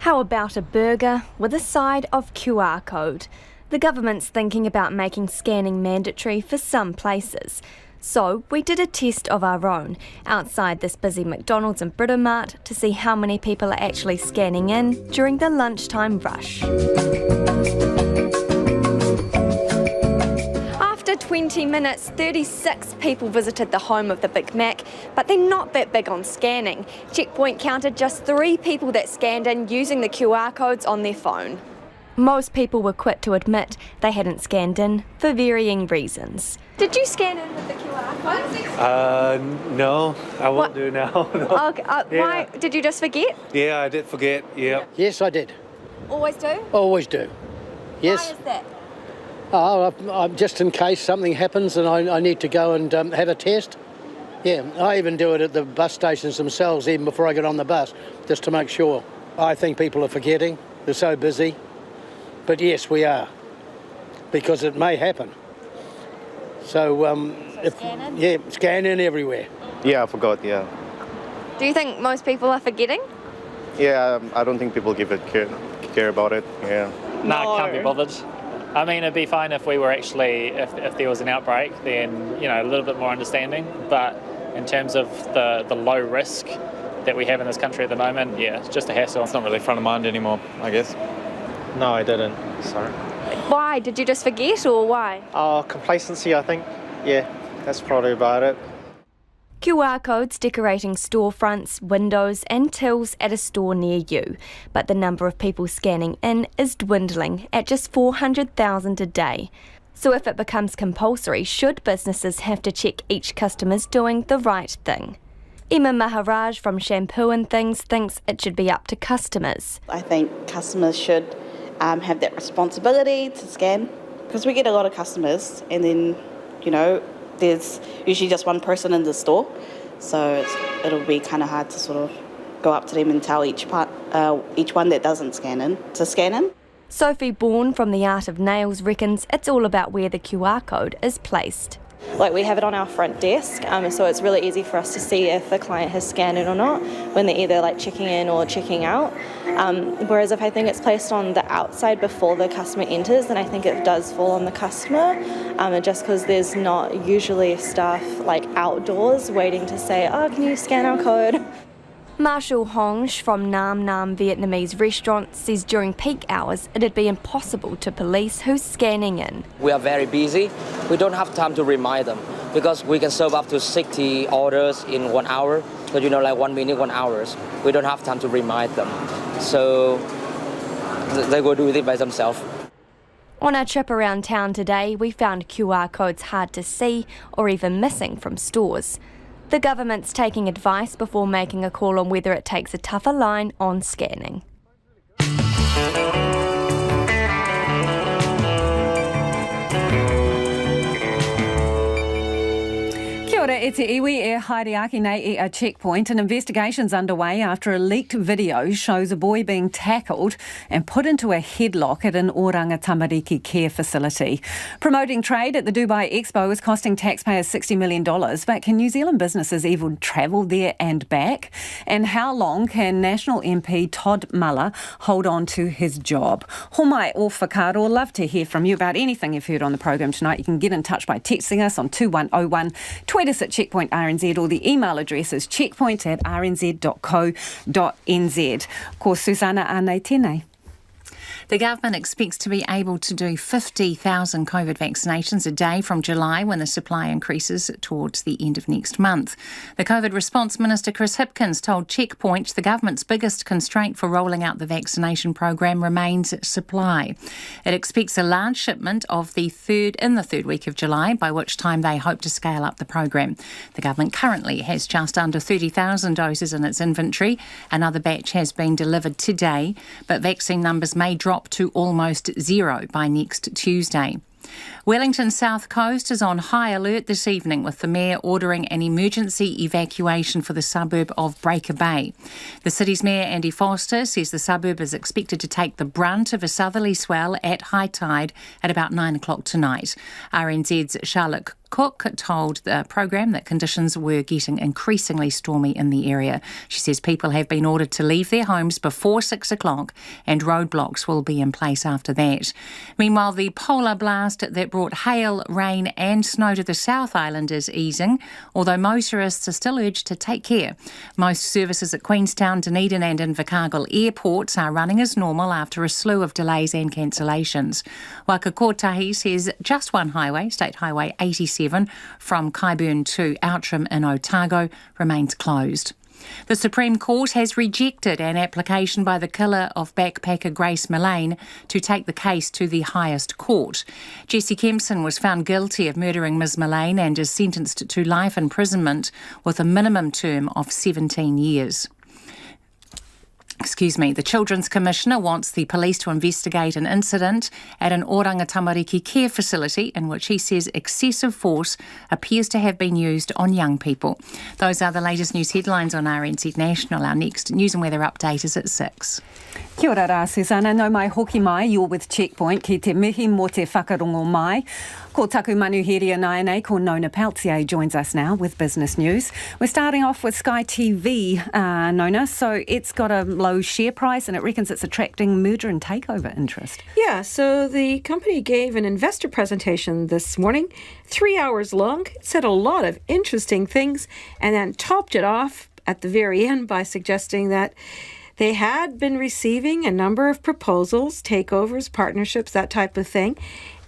How about a burger with a side of QR code? The government's thinking about making scanning mandatory for some places. So we did a test of our own outside this busy McDonald's and Britomart to see how many people are actually scanning in during the lunchtime rush. After 20 minutes, 36 people visited the home of the Big Mac, but they're not that big on scanning. Checkpoint counted just 3 people that scanned in using the QR codes on their phone. Most people were quick to admit they hadn't scanned in for varying reasons. Did you scan in with the QR code? No, I won't do now. No. Okay, why? Did you just forget? Yeah, I did forget, yeah. Yes, I did. Always do? Always do. Yes. Why is that? I'm just in case something happens and I need to go and have a test. Yeah, I even do it at the bus stations themselves, even before I get on the bus, just to make sure. I think people are forgetting. They're so busy. But yes, we are, because it may happen. So, scan in everywhere. Yeah, I forgot, yeah. Do you think most people are forgetting? Yeah, I don't think people give it care about it, yeah. No, can't be bothered. I mean, it'd be fine if we were actually, if there was an outbreak, then, you know, a little bit more understanding. But in terms of the low risk that we have in this country at the moment, yeah, it's just a hassle. It's not really front of mind anymore, I guess. No, I didn't. Sorry. Why? Did you just forget or why? Complacency, I think. Yeah, that's probably about it. QR codes decorating storefronts, windows and tills at a store near you, but the number of people scanning in is dwindling at just 400,000 a day. So if it becomes compulsory, should businesses have to check each customer's doing the right thing? Emma Maharaj from Shampoo and Things thinks it should be up to customers. I think customers should have that responsibility to scan, because we get a lot of customers and then, you know, there's usually just one person in the store, so it'll be kind of hard to sort of go up to them and tell each one that doesn't scan in to scan in. Sophie Bourne from The Art of Nails reckons it's all about where the QR code is placed. Like, we have it on our front desk, so it's really easy for us to see if the client has scanned in or not when they're either like checking in or checking out. Whereas if I think it's placed on the outside before the customer enters, then I think it does fall on the customer, just because there's not usually staff like outdoors waiting to say, oh, can you scan our code? Marshall Hong from Nam Nam Vietnamese restaurant says during peak hours it'd be impossible to police who's scanning in. We are very busy. We don't have time to remind them because we can serve up to 60 orders in 1 hour. So, you know, like 1 minute, 1 hour. We don't have time to remind them. So they will do it by themselves. On our trip around town today, we found QR codes hard to see or even missing from stores. The government's taking advice before making a call on whether it takes a tougher line on scanning. Kia ora, e te iwi e haere nei e a checkpoint. An investigation's underway after a leaked video shows a boy being tackled and put into a headlock at an Oranga Tamariki care facility. Promoting trade at the Dubai Expo is costing taxpayers $60 million, but can New Zealand businesses even travel there and back? And how long can National MP Todd Muller hold on to his job? Homai o whakaaro, love to hear from you about anything you've heard on the program tonight. You can get in touch by texting us on 2101, tweet us at Checkpoint RNZ, or the email address is checkpoint@rnz.co.nz. Ko Susana anei tēnei. The government expects to be able to do 50,000 COVID vaccinations a day from July when the supply increases towards the end of next month. The COVID Response Minister Chris Hipkins told Checkpoint the government's biggest constraint for rolling out the vaccination program remains supply. It expects a large shipment of in the third week of July, by which time they hope to scale up the program. The government currently has just under 30,000 doses in its inventory. Another batch has been delivered today, but vaccine numbers may drop to almost zero by next Tuesday. Wellington's south coast is on high alert this evening, with the mayor ordering an emergency evacuation for the suburb of Breaker Bay. The city's mayor, Andy Foster, says the suburb is expected to take the brunt of a southerly swell at high tide at about 9 o'clock tonight. RNZ's Charlotte Cook told the program that conditions were getting increasingly stormy in the area. She says people have been ordered to leave their homes before 6 o'clock and roadblocks will be in place after that. Meanwhile, the polar blast that brought hail, rain and snow to the South Island is easing, although motorists are still urged to take care. Most services at Queenstown, Dunedin and Invercargill airports are running as normal after a slew of delays and cancellations. Waka Kotahi says just one highway, State Highway 87, from Kyburn to Outram in Otago, remains closed. The Supreme Court has rejected an application by the killer of backpacker Grace Millane to take the case to the highest court. Jesse Kempson was found guilty of murdering Ms Millane and is sentenced to life imprisonment with a minimum term of 17 years. The Children's Commissioner wants the police to investigate an incident at an Oranga Tamariki care facility in which he says excessive force appears to have been used on young people. Those are the latest news headlines on RNZ National. Our next news and weather update is at 6. Kia ora rā, Susana. No mai hoki mai, you're with Checkpoint, ki te mihi mo te whakarongo mai. Ko taku manuhiria nai ko Nona Peltier joins us now with business news. We're starting off with Sky TV, Nona. So it's got a low share price and it reckons it's attracting merger and takeover interest. Yeah, so the company gave an investor presentation this morning, 3 hours long. It said a lot of interesting things and then topped it off at the very end by suggesting that they had been receiving a number of proposals, takeovers, partnerships, that type of thing,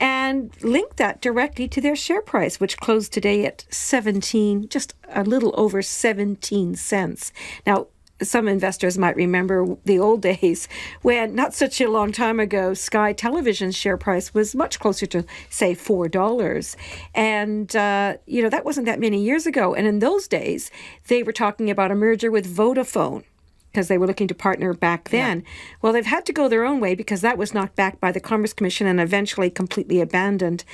and linked that directly to their share price, which closed today at 17, just a little over 17 cents. Now, some investors might remember the old days when, not such a long time ago, Sky Television's share price was much closer to, say, $4. And, that wasn't that many years ago. And in those days, they were talking about a merger with Vodafone, because they were looking to partner back then. Yeah. Well, they've had to go their own way because that was knocked back by the Commerce Commission and eventually completely abandoned.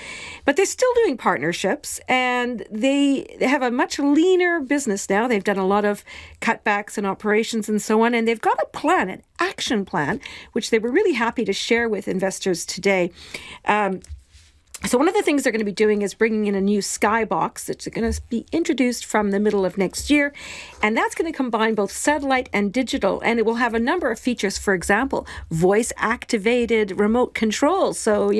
But they're still doing partnerships, and they have a much leaner business now. They've done a lot of cutbacks and operations and so on, and they've got a plan, an action plan, which they were really happy to share with investors today. So one of the things they're going to be doing is bringing in a new Skybox that's going to be introduced from the middle of next year. And that's going to combine both satellite and digital. And it will have a number of features, for example, voice-activated remote control. So,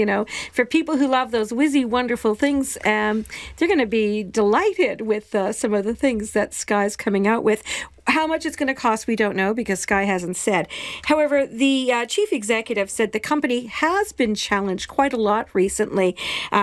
for people who love those whizzy, wonderful things, they're going to be delighted with some of the things that Sky's coming out with. How much it's going to cost, we don't know because Sky hasn't said. However, the chief executive said the company has been challenged quite a lot recently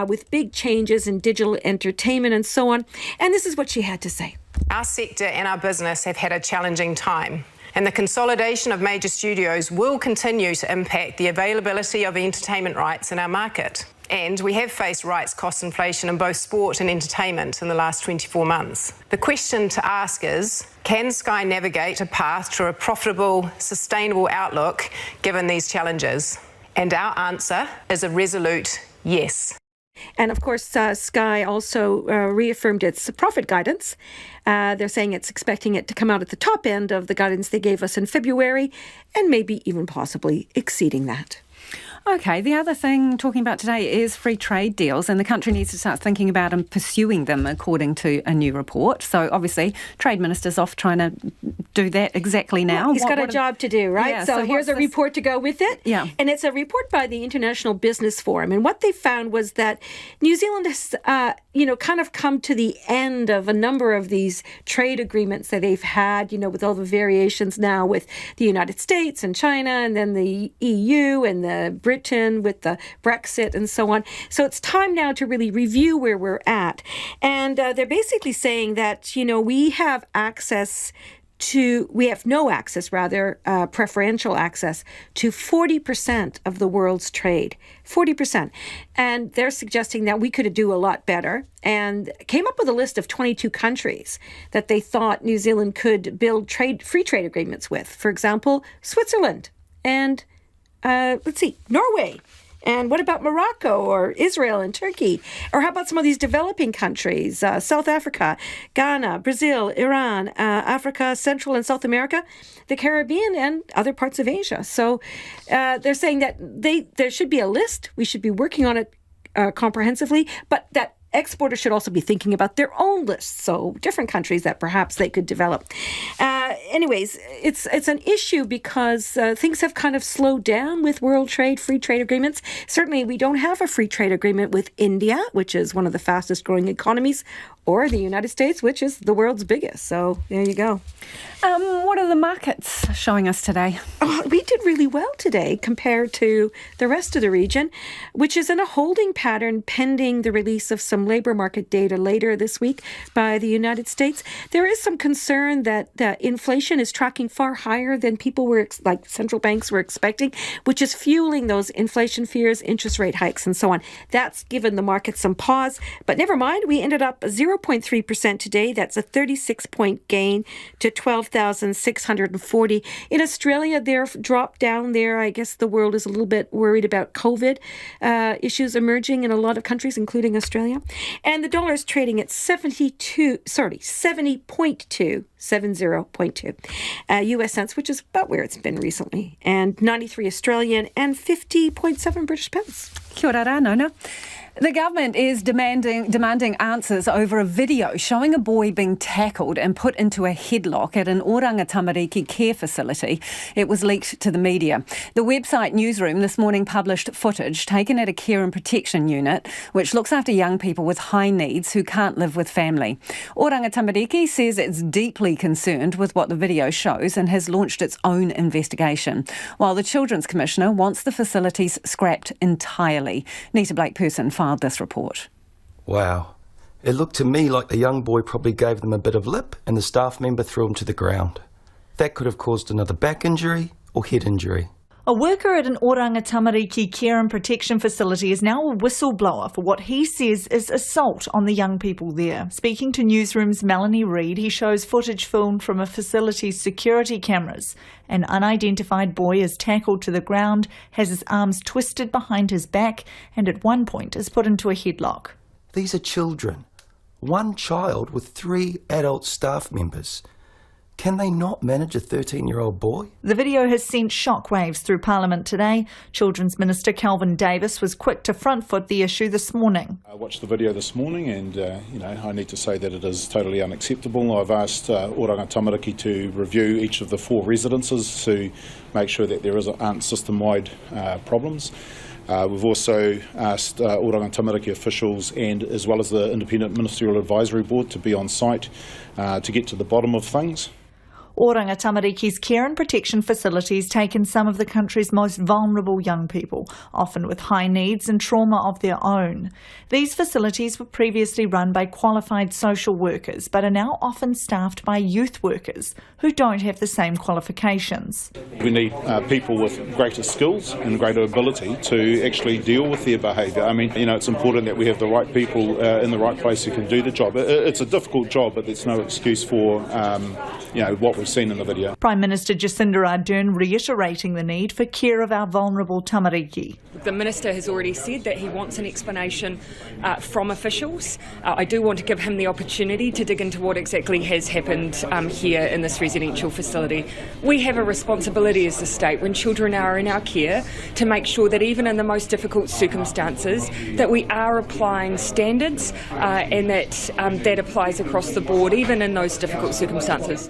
with big changes in digital entertainment and so on. And this is what she had to say. Our sector and our business have had a challenging time, and the consolidation of major studios will continue to impact the availability of entertainment rights in our market. And we have faced rights cost inflation in both sport and entertainment in the last 24 months. The question to ask is, can Sky navigate a path to a profitable, sustainable outlook given these challenges? And our answer is a resolute yes. And of course, Sky also reaffirmed its profit guidance. They're saying it's expecting it to come out at the top end of the guidance they gave us in February and maybe even possibly exceeding that. Okay, the other thing talking about today is free trade deals, and the country needs to start thinking about and pursuing them according to a new report. So obviously, Trade Minister's off trying to do that exactly now. Well, he's got a job to do, right? Yeah, so here's a report to go with it. Yeah. And it's a report by the International Business Forum. And what they found was that New Zealand has, kind of come to the end of a number of these trade agreements that they've had, with all the variations now with the United States and China and then the EU and the Britain with the Brexit and so on. So it's time now to really review where we're at. And they're basically saying that, we have preferential access to 40% of the world's trade. 40%. And they're suggesting that we could do a lot better and came up with a list of 22 countries that they thought New Zealand could build free trade agreements with. For example, Switzerland and Norway. And what about Morocco or Israel and Turkey? Or how about some of these developing countries, South Africa, Ghana, Brazil, Iran, Africa, Central and South America, the Caribbean, and other parts of Asia. So they're saying that there should be a list. We should be working on it comprehensively, but that exporters should also be thinking about their own lists, so different countries that perhaps they could develop. Anyways, it's an issue because things have kind of slowed down with world trade, free trade agreements. Certainly, we don't have a free trade agreement with India, which is one of the fastest growing economies, or the United States, which is the world's biggest. So there you go. What are the markets showing us today? Oh, we did really well today compared to the rest of the region, which is in a holding pattern pending the release of some labour market data later this week by the United States. There is some concern that inflation is tracking far higher than people like central banks were expecting, which is fueling those inflation fears, interest rate hikes, and so on. That's given the market some pause. But never mind, we ended up 0.3% today. That's a 36-point gain to 12,640. In Australia, they're dropped down there. I guess the world is a little bit worried about COVID issues emerging in a lot of countries, including Australia. And the dollar is trading at 70.2 US cents, which is about where it's been recently, and 93 Australian and 50.7 British pence. Kia ora, Nona. The government is demanding answers over a video showing a boy being tackled and put into a headlock at an Oranga Tamariki care facility. It was leaked to the media. The website Newsroom this morning published footage taken at a care and protection unit, which looks after young people with high needs who can't live with family. Oranga Tamariki says it's deeply concerned with what the video shows and has launched its own investigation, while the Children's Commissioner wants the facilities scrapped entirely. Nita Blake-Person filed this report. Wow. It looked to me like the young boy probably gave them a bit of lip and the staff member threw him to the ground. That could have caused another back injury or head injury. A worker at an Oranga Tamariki care and protection facility is now a whistleblower for what he says is assault on the young people there. Speaking to Newsroom's Melanie Reid, he shows footage filmed from a facility's security cameras. An unidentified boy is tackled to the ground, has his arms twisted behind his back, and at one point is put into a headlock. These are children. One child with 3 adult staff members. Can they not manage a 13-year-old boy? The video has sent shockwaves through Parliament today. Children's Minister Kelvin Davis was quick to front foot the issue this morning. I watched the video this morning and, I need to say that it is totally unacceptable. I've asked Oranga Tamariki to review each of the 4 residences to make sure that there aren't system-wide problems. We've also asked Oranga Tamariki officials and as well as the Independent Ministerial Advisory Board to be on site to get to the bottom of things. Oranga Tamariki's care and protection facilities take in some of the country's most vulnerable young people, often with high needs and trauma of their own. These facilities were previously run by qualified social workers, but are now often staffed by youth workers who don't have the same qualifications. We need people with greater skills and greater ability to actually deal with their behaviour. I mean, it's important that we have the right people in the right place who can do the job. It's a difficult job, but there's no excuse for, what we've seen in the video. Prime Minister Jacinda Ardern reiterating the need for care of our vulnerable tamariki. The Minister has already said that he wants an explanation from officials. I do want to give him the opportunity to dig into what exactly has happened here in this residential facility. We have a responsibility as a state when children are in our care to make sure that even in the most difficult circumstances that we are applying standards and that applies across the board even in those difficult circumstances.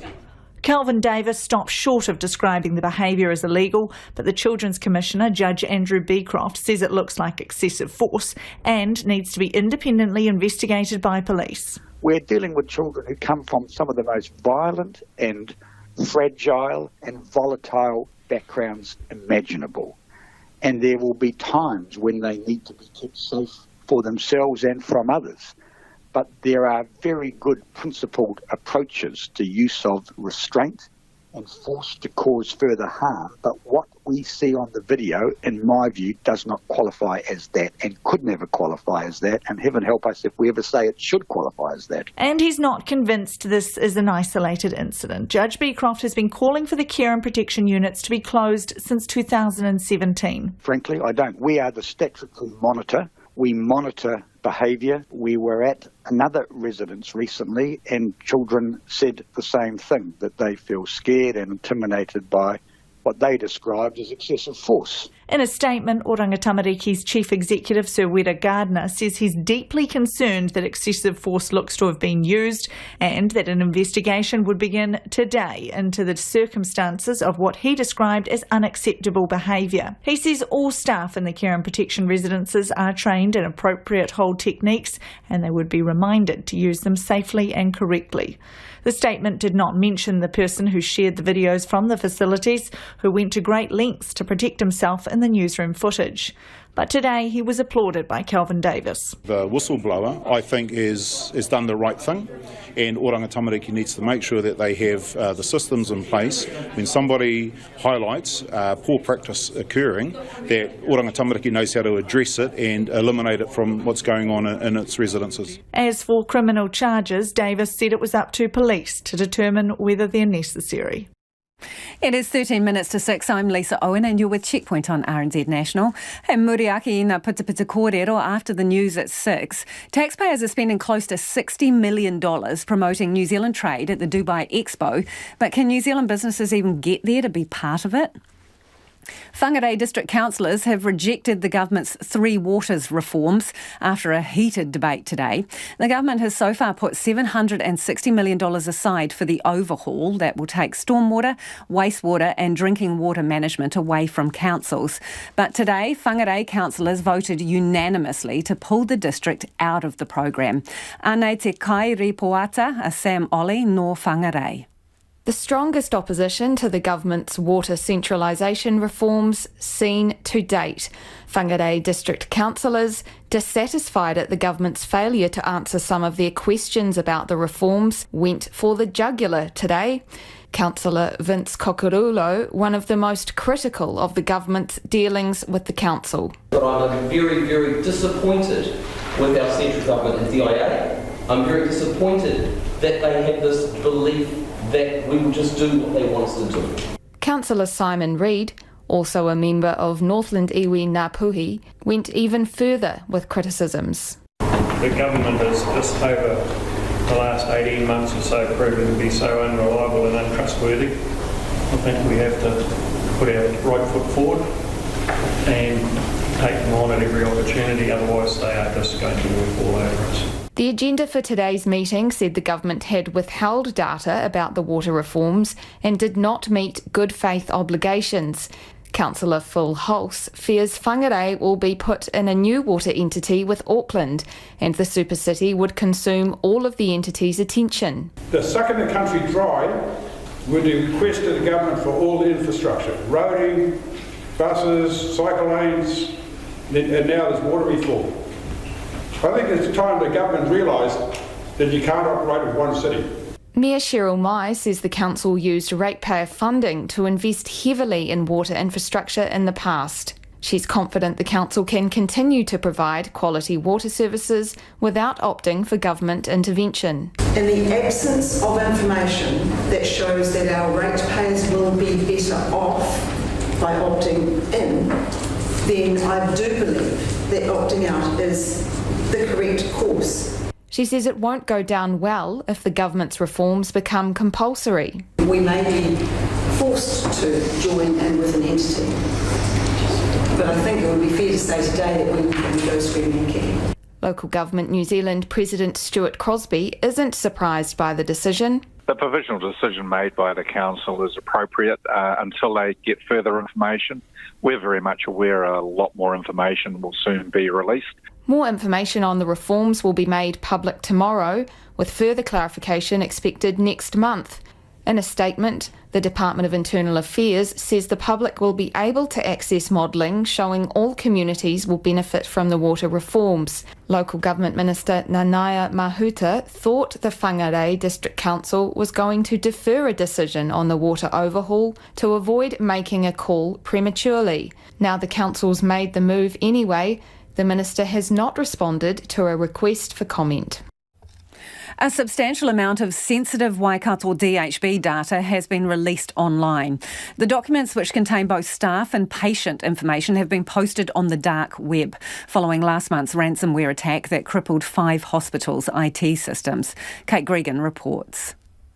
Kelvin Davis stopped short of describing the behaviour as illegal, but the Children's Commissioner, Judge Andrew Beecroft, says it looks like excessive force and needs to be independently investigated by police. We're dealing with children who come from some of the most violent and fragile and volatile backgrounds imaginable. And there will be times when they need to be kept safe for themselves and from others. But there are very good principled approaches to use of restraint and force to cause further harm. But what we see on the video, in my view, does not qualify as that and could never qualify as that. And heaven help us if we ever say it should qualify as that. And he's not convinced this is an isolated incident. Judge Beecroft has been calling for the care and protection units to be closed since 2017. Frankly, I don't. We are the statutory monitor. We monitor behaviour. We were at another residence recently and children said the same thing, that they feel scared and intimidated by what they described as excessive force. In a statement, Oranga Tamariki's Chief Executive, Sir Weda Gardner, says he's deeply concerned that excessive force looks to have been used and that an investigation would begin today into the circumstances of what he described as unacceptable behaviour. He says all staff in the care and protection residences are trained in appropriate hold techniques and they would be reminded to use them safely and correctly. The statement did not mention the person who shared the videos from the facilities, who went to great lengths to protect himself in the newsroom footage. But today he was applauded by Kelvin Davis. The whistleblower, I think, has done the right thing, and Oranga Tamariki needs to make sure that they have the systems in place when somebody highlights poor practice occurring, that Oranga Tamariki knows how to address it and eliminate it from what's going on in its residences. As for criminal charges, Davis said it was up to police to determine whether they're necessary. It is 13 minutes to 6. I'm Lisa Owen and you're with Checkpoint on RNZ National. Hey, Muriaki na Pitapita kōrero after the news at 6. Taxpayers are spending close to $60 million promoting New Zealand trade at the Dubai Expo. But can New Zealand businesses even get there to be part of it? Whangarei district councillors have rejected the government's Three Waters reforms after a heated debate today. The government has so far put $760 million aside for the overhaul that will take stormwater, wastewater and drinking water management away from councils. But today, Whangarei councillors voted unanimously to pull the district out of the program. Anei te kai ripoata a Sam Ollie nor Whangarei. The strongest opposition to the government's water centralisation reforms seen to date. Whangarei district councillors, dissatisfied at the government's failure to answer some of their questions about the reforms, went for the jugular today. Councillor Vince Kokorulo, one of the most critical of the government's dealings with the council. But I'm very, very disappointed with our central government and DIA. I'm very disappointed that they have this belief that we will just do what they want us to do. Councillor Simon Reid, also a member of Northland Iwi Ngāpuhi, went even further with criticisms. The government has just over the last 18 months or so proven to be so unreliable and untrustworthy. I think we have to put our right foot forward and take them on at every opportunity, otherwise they are just going to walk all over us. The agenda for today's meeting said the government had withheld data about the water reforms and did not meet good faith obligations. Councillor Phil Hulse fears Whangarei will be put in a new water entity with Auckland, and the super city would consume all of the entity's attention. The sucking the country dry would request to the government for all the infrastructure, roading, buses, cycle lanes, and now there's water reform. I think it's time the government realised that you can't operate with one city. Mayor Cheryl Mai says the council used ratepayer funding to invest heavily in water infrastructure in the past. She's confident the council can continue to provide quality water services without opting for government intervention. In the absence of information that shows that our ratepayers will be better off by opting in, then I do believe that opting out is the correct course. She says it won't go down well if the government's reforms become compulsory. We may be forced to join in with an entity, but I think it would be fair to say today that we would go screaming and kicking. Local Government New Zealand President Stuart Crosby isn't surprised by the decision. The provisional decision made by the council is appropriate until they get further information. We're very much aware a lot more information will soon be released. More information on the reforms will be made public tomorrow, with further clarification expected next month. In a statement, the Department of Internal Affairs says the public will be able to access modelling showing all communities will benefit from the water reforms. Local Government Minister Nanaia Mahuta thought the Whangarei District Council was going to defer a decision on the water overhaul to avoid making a call prematurely. Now the council's made the move anyway, the minister has not responded to a request for comment. A substantial amount of sensitive Waikato DHB data has been released online. The documents, which contain both staff and patient information, have been posted on the dark web following last month's ransomware attack that crippled 5 hospitals' IT systems. Kate Gregan reports.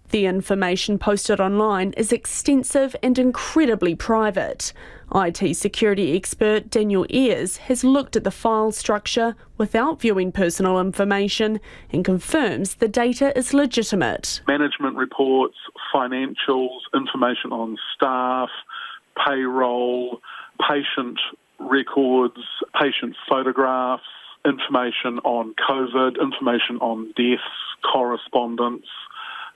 The information posted online is extensive and incredibly private. IT security expert Daniel Ayres has looked at the file structure without viewing personal information and confirms the data is legitimate. Management reports, financials, information on staff, payroll, patient records, patient photographs, information on COVID, information on deaths, correspondence.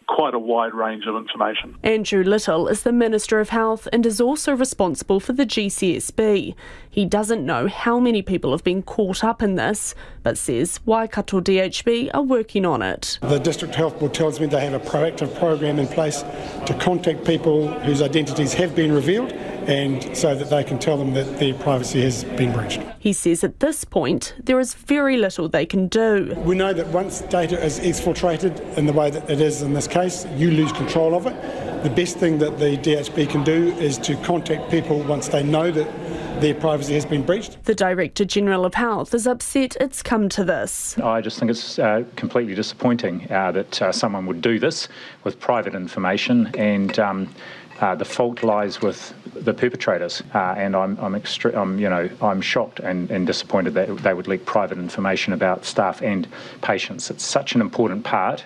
Quite a wide range of information. Andrew Little is the Minister of Health and is also responsible for the GCSB. He doesn't know how many people have been caught up in this, but says Waikato DHB are working on it. The District Health Board tells me they have a proactive program in place to contact people whose identities have been revealed, and so that they can tell them that their privacy has been breached. He says at this point there is very little they can do. We know that once data is exfiltrated in the way that it is in this case, you lose control of it. The best thing that the DHB can do is to contact people once they know that their privacy has been breached. The Director General of Health is upset it's come to this. I just think it's completely disappointing that someone would do this with private information, and the fault lies with the perpetrators. And I'm shocked and disappointed that they would leak private information about staff and patients. It's such an important part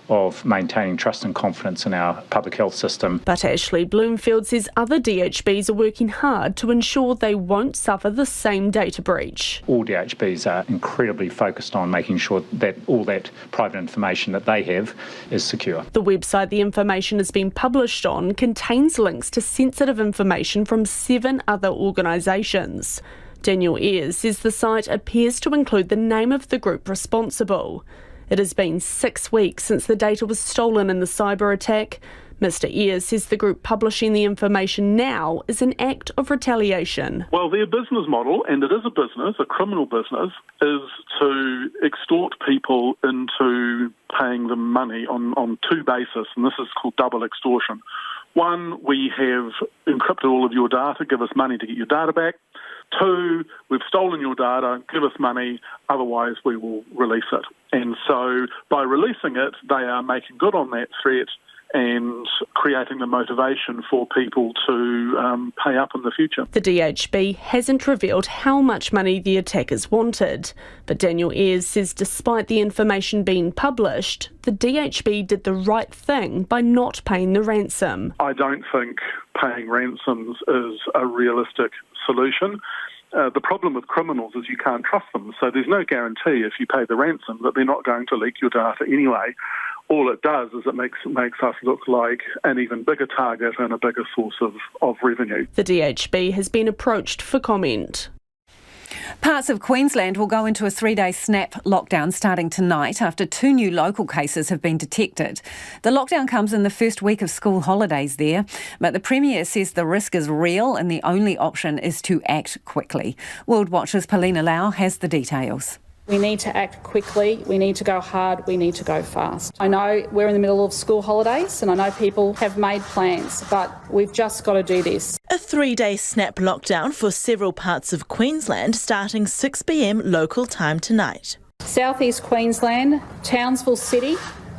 of maintaining trust and confidence in our public health system. But Ashley Bloomfield says other DHBs are working hard to ensure they won't suffer the same data breach. All DHBs are incredibly focused on making sure that all that private information that they have is secure. The website the information has been published on contains links to sensitive information from 7 other organisations. Daniel Ayres says the site appears to include the name of the group responsible. It has been 6 weeks since the data was stolen in the cyber attack. Mr. Ayres says the group publishing the information now is an act of retaliation. Well, their business model, and it is a business, a criminal business, is to extort people into paying them money on 2 bases, and this is called double extortion. One, we have encrypted all of your data, give us money to get your data back. 2, we've stolen your data, give us money, otherwise we will release it. And so by releasing it, they are making good on that threat and creating the motivation for people to pay up in the future. The DHB hasn't revealed how much money the attackers wanted, but Daniel Ayres says despite the information being published, the DHB did the right thing by not paying the ransom. I don't think paying ransoms is a realistic solution. The problem with criminals is you can't trust them, so there's no guarantee if you pay the ransom that they're not going to leak your data anyway. All it does is it makes us look like an even bigger target and a bigger source of revenue. The DHB has been approached for comment. Parts of Queensland will go into a 3-day snap lockdown starting tonight after 2 new local cases have been detected. The lockdown comes in the first week of school holidays there, but the Premier says the risk is real and the only option is to act quickly. World Watch's Paulina Lau has the details. We need to act quickly, we need to go hard, we need to go fast. I know we're in the middle of school holidays and I know people have made plans, but we've just got to do this. A 3-day snap lockdown for several parts of Queensland starting 6 p.m. local time tonight. South East Queensland, Townsville City,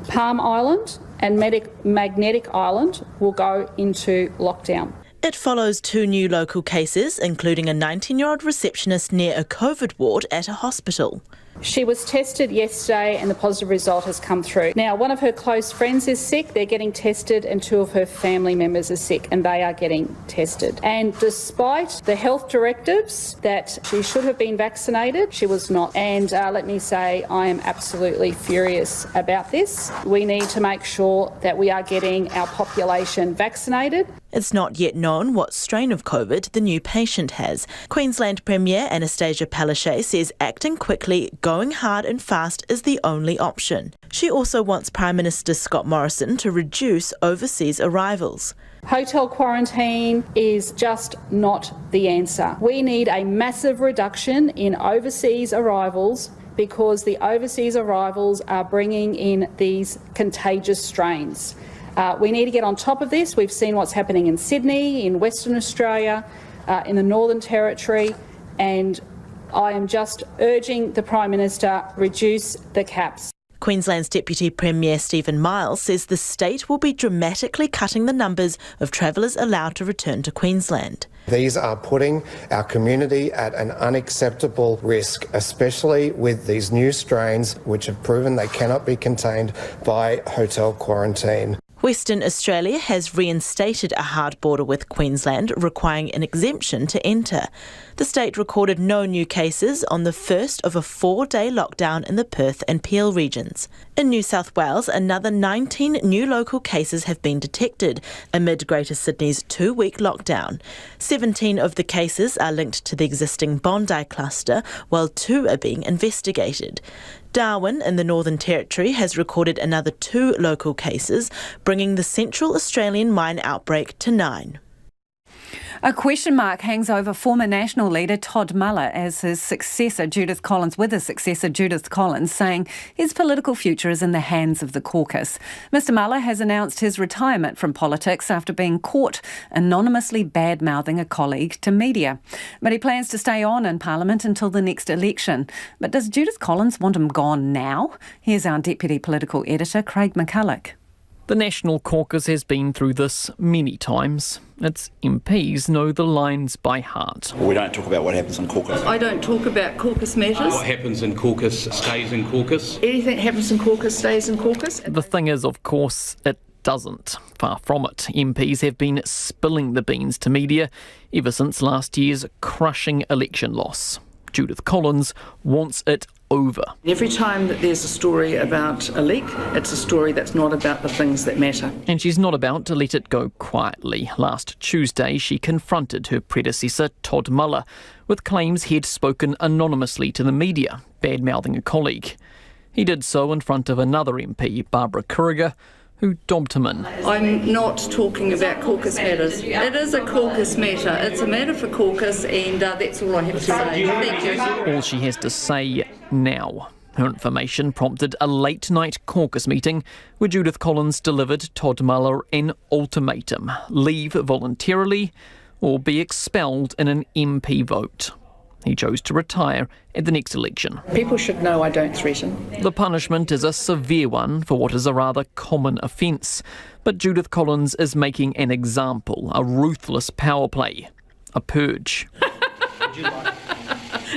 Palm Island and Magnetic Island will go into lockdown. It follows 2 new local cases, including a 19-year-old receptionist near a COVID ward at a hospital. She was tested yesterday and the positive result has come through. Now, one of her close friends is sick, they're getting tested, and 2 of her family members are sick and they are getting tested. And despite the health directives that she should have been vaccinated, she was not. And let me say, I am absolutely furious about this. We need to make sure that we are getting our population vaccinated. It's not yet known what strain of COVID the new patient has. Queensland Premier Anastasia Palaszczuk says acting quickly, going hard and fast is the only option. She also wants Prime Minister Scott Morrison to reduce overseas arrivals. Hotel quarantine is just not the answer. We need a massive reduction in overseas arrivals because the overseas arrivals are bringing in these contagious strains. We need to get on top of this. We've seen what's happening in Sydney, in Western Australia, in the Northern Territory, and I am just urging the Prime Minister reduce the caps. Queensland's Deputy Premier Stephen Miles says the state will be dramatically cutting the numbers of travellers allowed to return to Queensland. These are putting our community at an unacceptable risk, especially with these new strains which have proven they cannot be contained by hotel quarantine. Western Australia has reinstated a hard border with Queensland, requiring an exemption to enter. The state recorded no new cases on the first of a 4-day lockdown in the Perth and Peel regions. In New South Wales, another 19 new local cases have been detected amid Greater Sydney's 2-week lockdown. 17 of the cases are linked to the existing Bondi cluster, while 2 are being investigated. Darwin in the Northern Territory has recorded another 2 local cases, bringing the Central Australian mine outbreak to 9. A question mark hangs over former National leader Todd Muller as his successor Judith Collins, saying his political future is in the hands of the caucus. Mr Muller has announced his retirement from politics after being caught anonymously bad-mouthing a colleague to media. But he plans to stay on in Parliament until the next election. But does Judith Collins want him gone now? Here's our Deputy Political Editor, Craig McCulloch. The National Caucus has been through this many times. Its MPs know the lines by heart. We don't talk about what happens in caucus. I don't talk about caucus matters. What happens in caucus stays in caucus. Anything that happens in caucus stays in caucus. The thing is, of course, it doesn't. Far from it. MPs have been spilling the beans to media ever since last year's crushing election loss. Judith Collins wants it over. Every time that there's a story about a leak, it's a story that's not about the things that matter. And she's not about to let it go quietly. Last Tuesday, she confronted her predecessor, Todd Muller, with claims he'd spoken anonymously to the media, bad-mouthing a colleague. He did so in front of another MP, Barbara Kuriger, who dobbed him in. I'm not talking about caucus matters. It is a caucus matter. It's a matter for caucus, and that's all I have to say. Thank you. All she has to say now. Her information prompted a late-night caucus meeting where Judith Collins delivered Todd Muller an ultimatum: leave voluntarily or be expelled in an MP vote. He chose to retire at the next election. People should know I don't threaten. The punishment is a severe one for what is a rather common offence. But Judith Collins is making an example, a ruthless power play, a purge.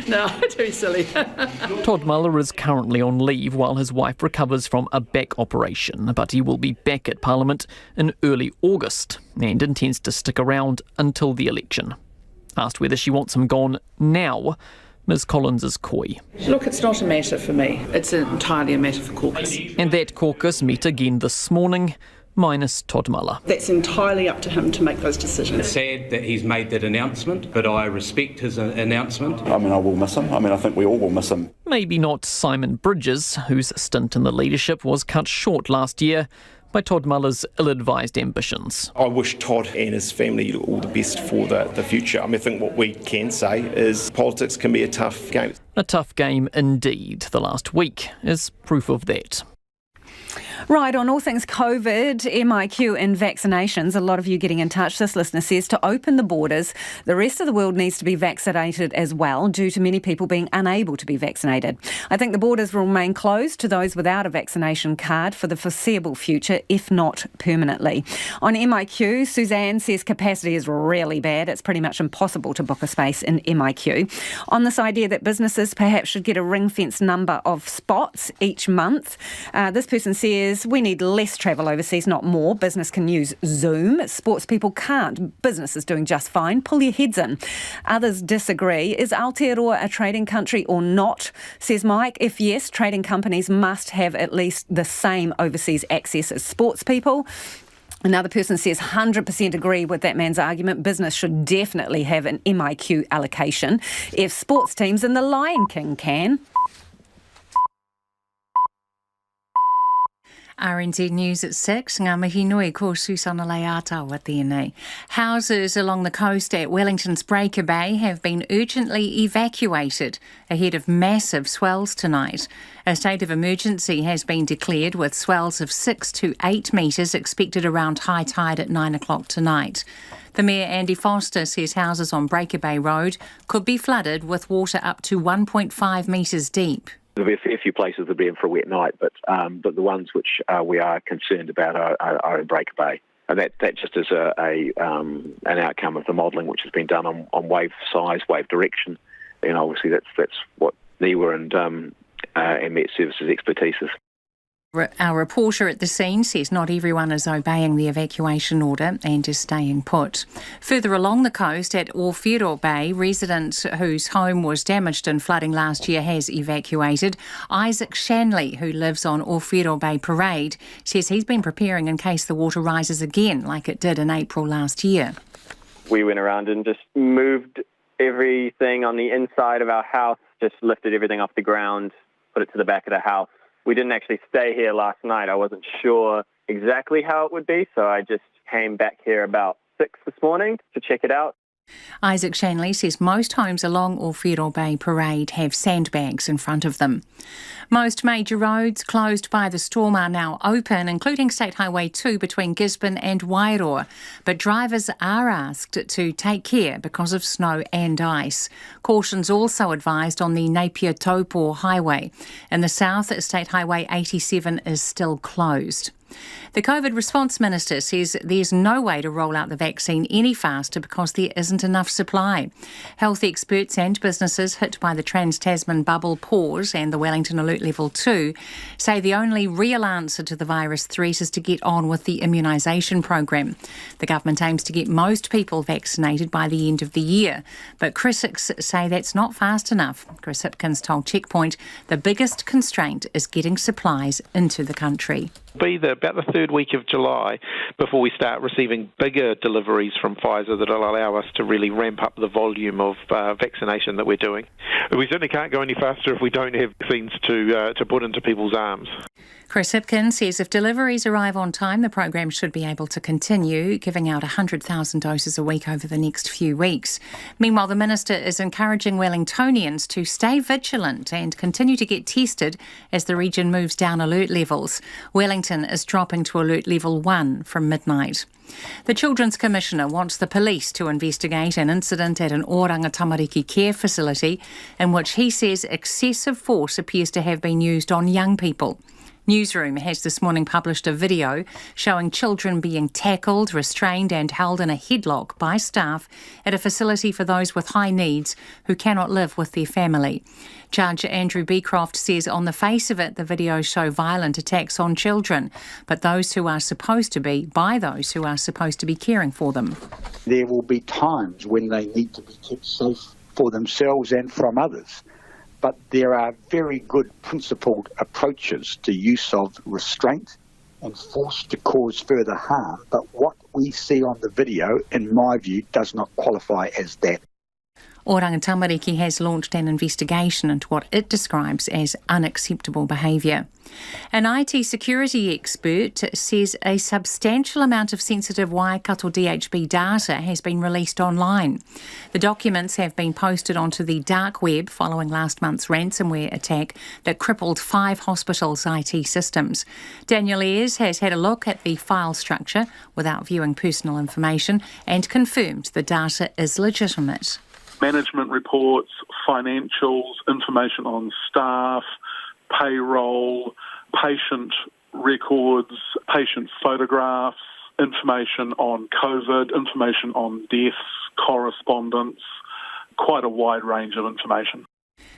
No, too silly. Todd Muller is currently on leave while his wife recovers from a back operation, but he will be back at Parliament in early August and intends to stick around until the election. Asked whether she wants him gone now, Ms Collins is coy. Look, it's not a matter for me. It's entirely a matter for caucus. And that caucus met again this morning, minus Todd Muller. That's entirely up to him to make those decisions. It's sad that he's made that announcement, but I respect his announcement. I will miss him. I think we all will miss him. Maybe not Simon Bridges, whose stint in the leadership was cut short last year by Todd Muller's ill-advised ambitions. I wish Todd and his family all the best for the future. I think what we can say is politics can be a tough game. A tough game indeed. The last week is proof of that. Right, on all things COVID, MIQ and vaccinations, a lot of you getting in touch. This listener says to open the borders, the rest of the world needs to be vaccinated as well due to many people being unable to be vaccinated. I think the borders will remain closed to those without a vaccination card for the foreseeable future, if not permanently. On MIQ, Suzanne says capacity is really bad. It's pretty much impossible to book a space in MIQ. On this idea that businesses perhaps should get a ring-fenced number of spots each month, this person says we need less travel overseas, not more. Business can use Zoom. Sports people can't. Business is doing just fine. Pull your heads in. Others disagree. Is Aotearoa a trading country or not? Says Mike. If yes, trading companies must have at least the same overseas access as sports people. Another person says 100% agree with that man's argument. Business should definitely have an MIQ allocation. If sports teams and the Lion King can. RNZ News at 6. Ngā mihi nui ko Susana Leata tēnei. Houses along the coast at Wellington's Breaker Bay have been urgently evacuated ahead of massive swells tonight. A state of emergency has been declared with swells of 6 to 8 metres expected around high tide at 9 o'clock tonight. The Mayor Andy Foster says houses on Breaker Bay Road could be flooded with water up to 1.5 metres deep. There'll be a fair few places that'll be in for a wet night, but the ones which we are concerned about are in Breaker Bay. And that just is an outcome of the modelling which has been done on wave size, wave direction. And obviously that's what NIWA and Met Services expertise is. Our reporter at the scene says not everyone is obeying the evacuation order and is staying put. Further along the coast at Aotearoa Bay, residents whose home was damaged in flooding last year has evacuated. Isaac Shanley, who lives on Aotearoa Bay Parade, says he's been preparing in case the water rises again like it did in April last year. We went around and just moved everything on the inside of our house, just lifted everything off the ground, put it to the back of the house. We didn't actually stay here last night. I wasn't sure exactly how it would be, so I just came back here about 6 this morning to check it out. Isaac Shanley says most homes along Aotearoa Bay Parade have sandbags in front of them. Most major roads closed by the storm are now open, including State Highway 2 between Gisborne and Wairoa. But drivers are asked to take care because of snow and ice. Caution's also advised on the Napier-Taupo Highway. In the south, State Highway 87 is still closed. The COVID response minister says there's no way to roll out the vaccine any faster because there isn't enough supply. Health experts and businesses hit by the trans-Tasman bubble pause and the Wellington Alert Level 2 say the only real answer to the virus threat is to get on with the immunisation program. The government aims to get most people vaccinated by the end of the year, but critics say that's not fast enough. Chris Hipkins told Checkpoint the biggest constraint is getting supplies into the country. Be about the third week of July before we start receiving bigger deliveries from Pfizer that will allow us to really ramp up the volume of vaccination that we're doing. We certainly can't go any faster if we don't have vaccines to put into people's arms. Chris Hipkins says if deliveries arrive on time, the program should be able to continue, giving out 100,000 doses a week over the next few weeks. Meanwhile, the minister is encouraging Wellingtonians to stay vigilant and continue to get tested as the region moves down alert levels. Wellington is dropping to alert level 1 from midnight. The Children's Commissioner wants the police to investigate an incident at an Oranga Tamariki care facility in which he says excessive force appears to have been used on young people. Newsroom has this morning published a video showing children being tackled, restrained and held in a headlock by staff at a facility for those with high needs who cannot live with their family. Judge Andrew Beecroft says on the face of it, the videos show violent attacks on children, but by those who are supposed to be caring for them. There will be times when they need to be kept safe for themselves and from others. But there are very good principled approaches to use of restraint and force to cause further harm. But what we see on the video, in my view, does not qualify as that. Oranga Tamariki has launched an investigation into what it describes as unacceptable behaviour. An IT security expert says a substantial amount of sensitive Waikato DHB data has been released online. The documents have been posted onto the dark web following last month's ransomware attack that crippled 5 hospitals' IT systems. Daniel Ayres has had a look at the file structure without viewing personal information and confirmed the data is legitimate. Management reports, financials, information on staff, payroll, patient records, patient photographs, information on COVID, information on deaths, correspondence, quite a wide range of information.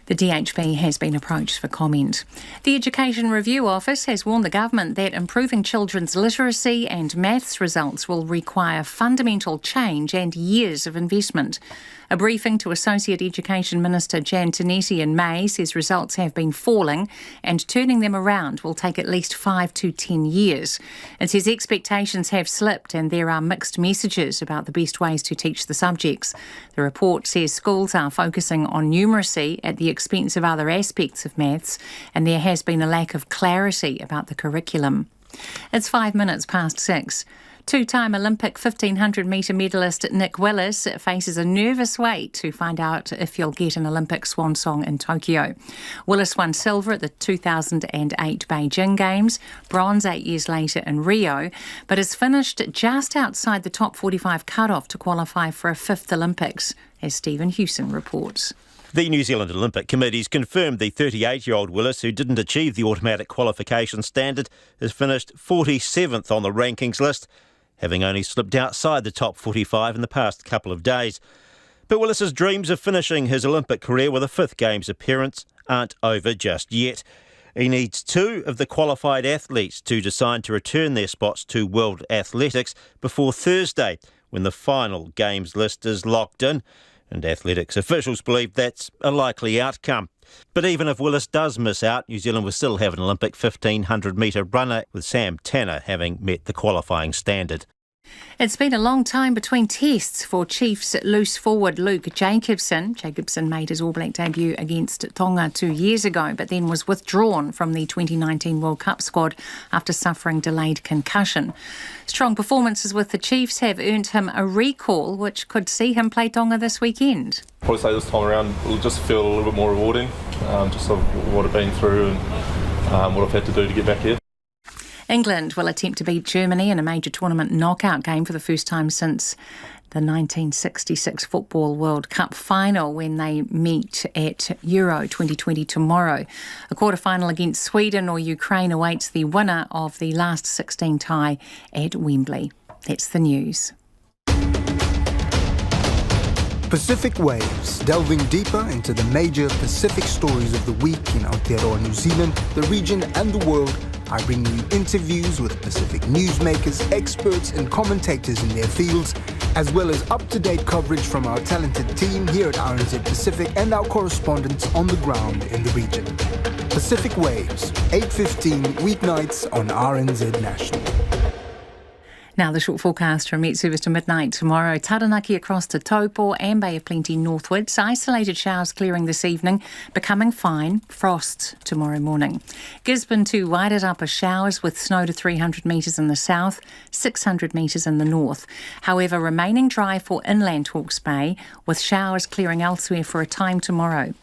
The DHB has been approached for comment. The Education Review Office has warned the government that improving children's literacy and maths results will require fundamental change and years of investment. A briefing to Associate Education Minister Jan Tinetti in May says results have been falling and turning them around will take at least 5 to 10 years. It says expectations have slipped and there are mixed messages about the best ways to teach the subjects. The report says schools are focusing on numeracy at the expense of other aspects of maths and there has been a lack of clarity about the curriculum. It's 6:05. Two-time Olympic 1,500-metre medalist Nick Willis faces a nervous wait to find out if he'll get an Olympic swan song in Tokyo. Willis won silver at the 2008 Beijing Games, bronze 8 years later in Rio, but has finished just outside the top 45 cut-off to qualify for a 5th Olympics, as Stephen Hewson reports. The New Zealand Olympic Committee's confirmed the 38-year-old Willis, who didn't achieve the automatic qualification standard, has finished 47th on the rankings list, having only slipped outside the top 45 in the past couple of days. But Willis's dreams of finishing his Olympic career with a 5th Games appearance aren't over just yet. He needs 2 of the qualified athletes to decide to return their spots to World Athletics before Thursday, when the final Games list is locked in. And athletics officials believe that's a likely outcome. But even if Willis does miss out, New Zealand will still have an Olympic 1,500-metre runner, with Sam Tanner having met the qualifying standard. It's been a long time between tests for Chiefs loose forward Luke Jacobson. Jacobson made his All Black debut against Tonga 2 years ago, but then was withdrawn from the 2019 World Cup squad after suffering delayed concussion. Strong performances with the Chiefs have earned him a recall, which could see him play Tonga this weekend. Probably say this time around it'll just feel a little bit more rewarding, just of what I've been through and what I've had to do to get back here. England will attempt to beat Germany in a major tournament knockout game for the first time since the 1966 Football World Cup final, when they meet at Euro 2020 tomorrow. A quarter-final against Sweden or Ukraine awaits the winner of the last 16 tie at Wembley. That's the news. Pacific Waves, delving deeper into the major Pacific stories of the week in Aotearoa, New Zealand, the region and the world. I bring you interviews with Pacific newsmakers, experts and commentators in their fields, as well as up-to-date coverage from our talented team here at RNZ Pacific and our correspondents on the ground in the region. Pacific Waves, 8:15 weeknights on RNZ National. Now the short forecast from Met Service to midnight tomorrow. Taranaki across to Taupo and Bay of Plenty northwards. Isolated showers clearing this evening, becoming fine. Frost tomorrow morning. Gisborne to Wairarapa showers with snow to 300 metres in the south, 600 metres in the north. However, remaining dry for inland Hawke's Bay, with showers clearing elsewhere for a time tomorrow.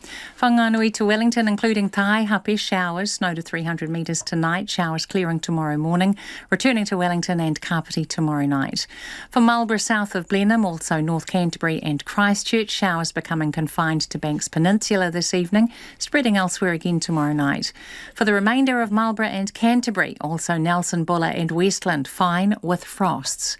Whanganui to Wellington, including Taihape showers, snow to 300 metres tonight, showers clearing tomorrow morning, returning to Wellington and Kapiti tomorrow night. For Marlborough south of Blenheim, also North Canterbury and Christchurch, showers becoming confined to Banks Peninsula this evening, spreading elsewhere again tomorrow night. For the remainder of Marlborough and Canterbury, also Nelson, Buller and Westland, fine with frosts.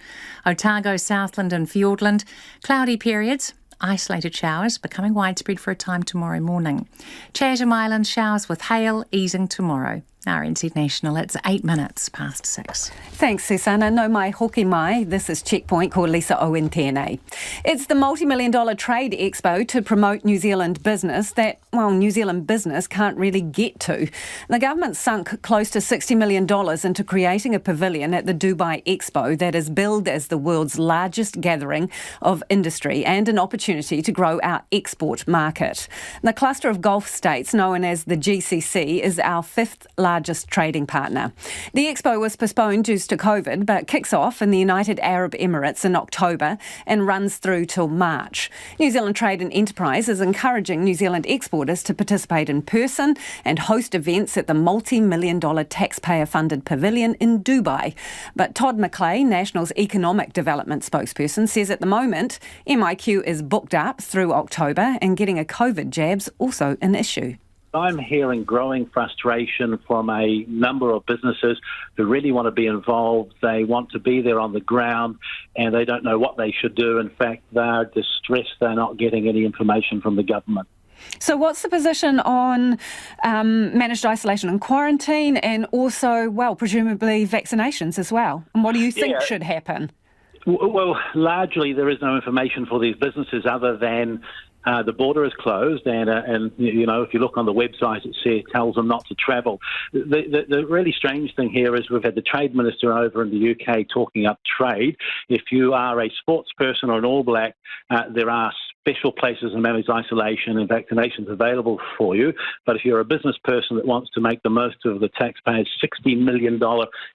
Otago, Southland and Fiordland, cloudy periods. Isolated showers becoming widespread for a time tomorrow morning. Chatham Island showers with hail easing tomorrow. RNZ National, it's 8 minutes past 6. Thanks, Susanna. No mai hoki mai. This is Checkpoint, ko Lisa Owen tēnei. It's the multi-million-dollar trade expo to promote New Zealand business that, well, New Zealand business can't really get to. The government sunk close to $60 million into creating a pavilion at the Dubai Expo that is billed as the world's largest gathering of industry and an opportunity to grow our export market. The cluster of Gulf states, known as the GCC, is our fifth largest trading partner. The expo was postponed due to COVID, but kicks off in the United Arab Emirates in October and runs through till March. New Zealand Trade and Enterprise is encouraging New Zealand exporters to participate in person and host events at the multi-million-dollar taxpayer-funded pavilion in Dubai. But Todd McClay, National's economic development spokesperson, says at the moment MIQ is booked up through October and getting a COVID jab's also an issue. I'm hearing growing frustration from a number of businesses who really want to be involved. They want to be there on the ground and they don't know what they should do. In fact, they're distressed. They're not getting any information from the government. So what's the position on managed isolation and quarantine and also, well, presumably vaccinations as well? And what do you think should happen? Well, largely there is no information for these businesses other than the border is closed, and you know, if you look on the website, it tells them not to travel. The really strange thing here is we've had the trade minister over in the UK talking up trade. If you are a sports person or an All Black, there are special places in managed isolation and vaccinations available for you. But if you're a business person that wants to make the most of the taxpayers' $60 million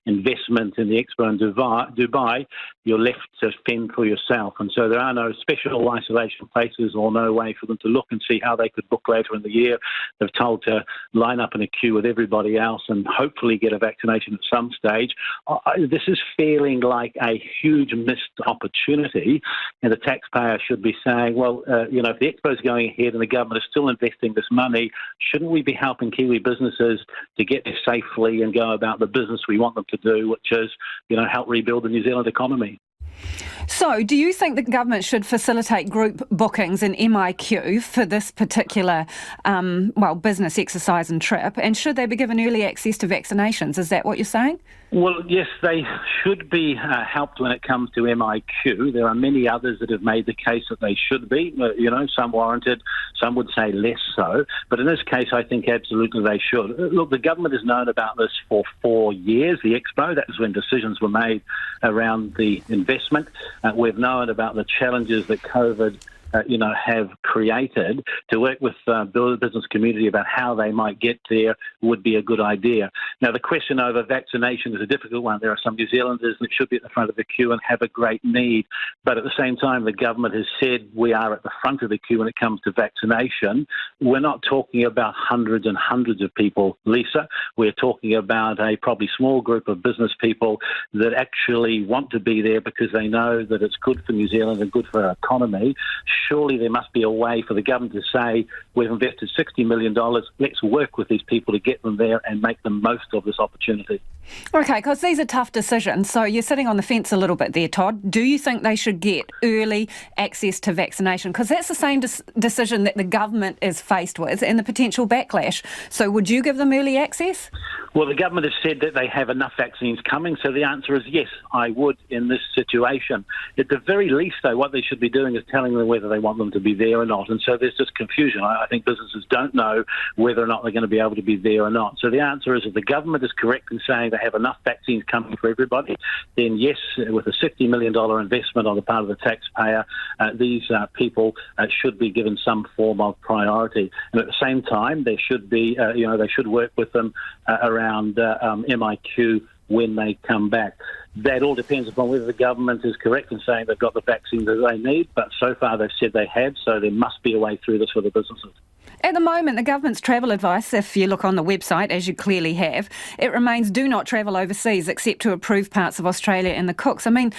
investment in the Expo in Dubai, you're left to fend for yourself. And so there are no special isolation places or no way for them to look and see how they could book later in the year. They're told to line up in a queue with everybody else and hopefully get a vaccination at some stage. This is feeling like a huge missed opportunity, and the taxpayer should be saying, well, you know, if the Expo is going ahead and the government is still investing this money, shouldn't we be helping Kiwi businesses to get there safely and go about the business we want them to do, which is, you know, help rebuild the New Zealand economy? So, do you think the government should facilitate group bookings in MIQ for this particular, business exercise and trip? And should they be given early access to vaccinations? Is that what you're saying? Well, yes, they should be helped when it comes to MIQ. There are many others that have made the case that they should be. Some warranted, some would say less so. But in this case, I think absolutely they should. Look, the government has known about this for 4 years, the Expo. That was when decisions were made around the investment. We've known about the challenges that COVID have created. To work with the business community about how they might get there would be a good idea. Now, the question over vaccination is a difficult one. There are some New Zealanders that should be at the front of the queue and have a great need. But at the same time, the government has said we are at the front of the queue when it comes to vaccination. We're not talking about hundreds and hundreds of people, Lisa. We're talking about a probably small group of business people that actually want to be there because they know that it's good for New Zealand and good for our economy. Surely there must be a way for the government to say, we've invested $60 million, let's work with these people to get them there and make the most of this opportunity. OK, because these are tough decisions. So you're sitting on the fence a little bit there, Todd. Do you think they should get early access to vaccination? Because that's the same decision that the government is faced with and the potential backlash. So would you give them early access? Well, the government has said that they have enough vaccines coming, so the answer is yes, I would in this situation. At the very least, though, what they should be doing is telling them whether they want them to be there or not, and so there's just confusion. I think businesses don't know whether or not they're going to be able to be there or not. So the answer is if the government is correct in saying they have enough vaccines coming for everybody, then yes, with a $60 million investment on the part of the taxpayer, these people should be given some form of priority. And at the same time, there should be, they should work with them around MIQ when they come back. That all depends upon whether the government is correct in saying they've got the vaccines that they need, but so far they've said they have, so there must be a way through this for the businesses. At the moment, the government's travel advice, if you look on the website, as you clearly have, it remains do not travel overseas except to approved parts of Australia and the Cooks. I mean,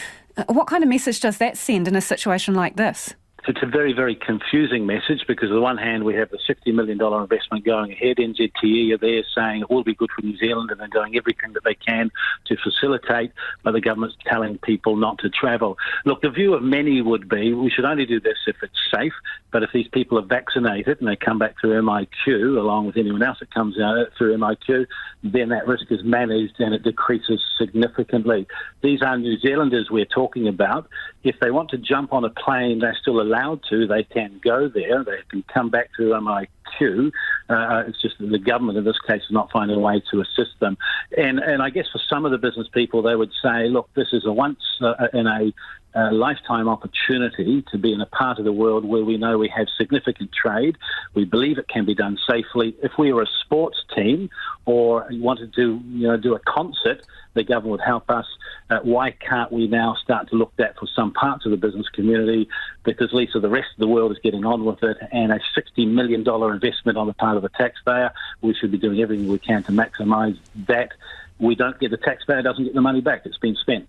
what kind of message does that send in a situation like this? It's a very, very confusing message because on the one hand we have the $60 million investment going ahead. NZTE are there saying it will be good for New Zealand and they're doing everything that they can to facilitate, but the government's telling people not to travel. Look, the view of many would be we should only do this if it's safe, but if these people are vaccinated and they come back through MIQ along with anyone else that comes out through MIQ, then that risk is managed and it decreases significantly. These are New Zealanders we're talking about. If they want to jump on a plane, they're still allowed to. They can go there. They can come back through MIQ. It's just that the government in this case is not finding a way to assist them. And I guess for some of the business people, they would say, look, this is a once in a lifetime opportunity to be in a part of the world where we know we have significant trade. We believe it can be done safely. If we were a sports team or wanted to do a concert, the government would help us. Why can't we now start to look at for some parts of the business community? Because, Lisa, the rest of the world is getting on with it, and a $60 million investment on the part of the taxpayer, we should be doing everything we can to maximise that. The taxpayer doesn't get the money back. It's been spent.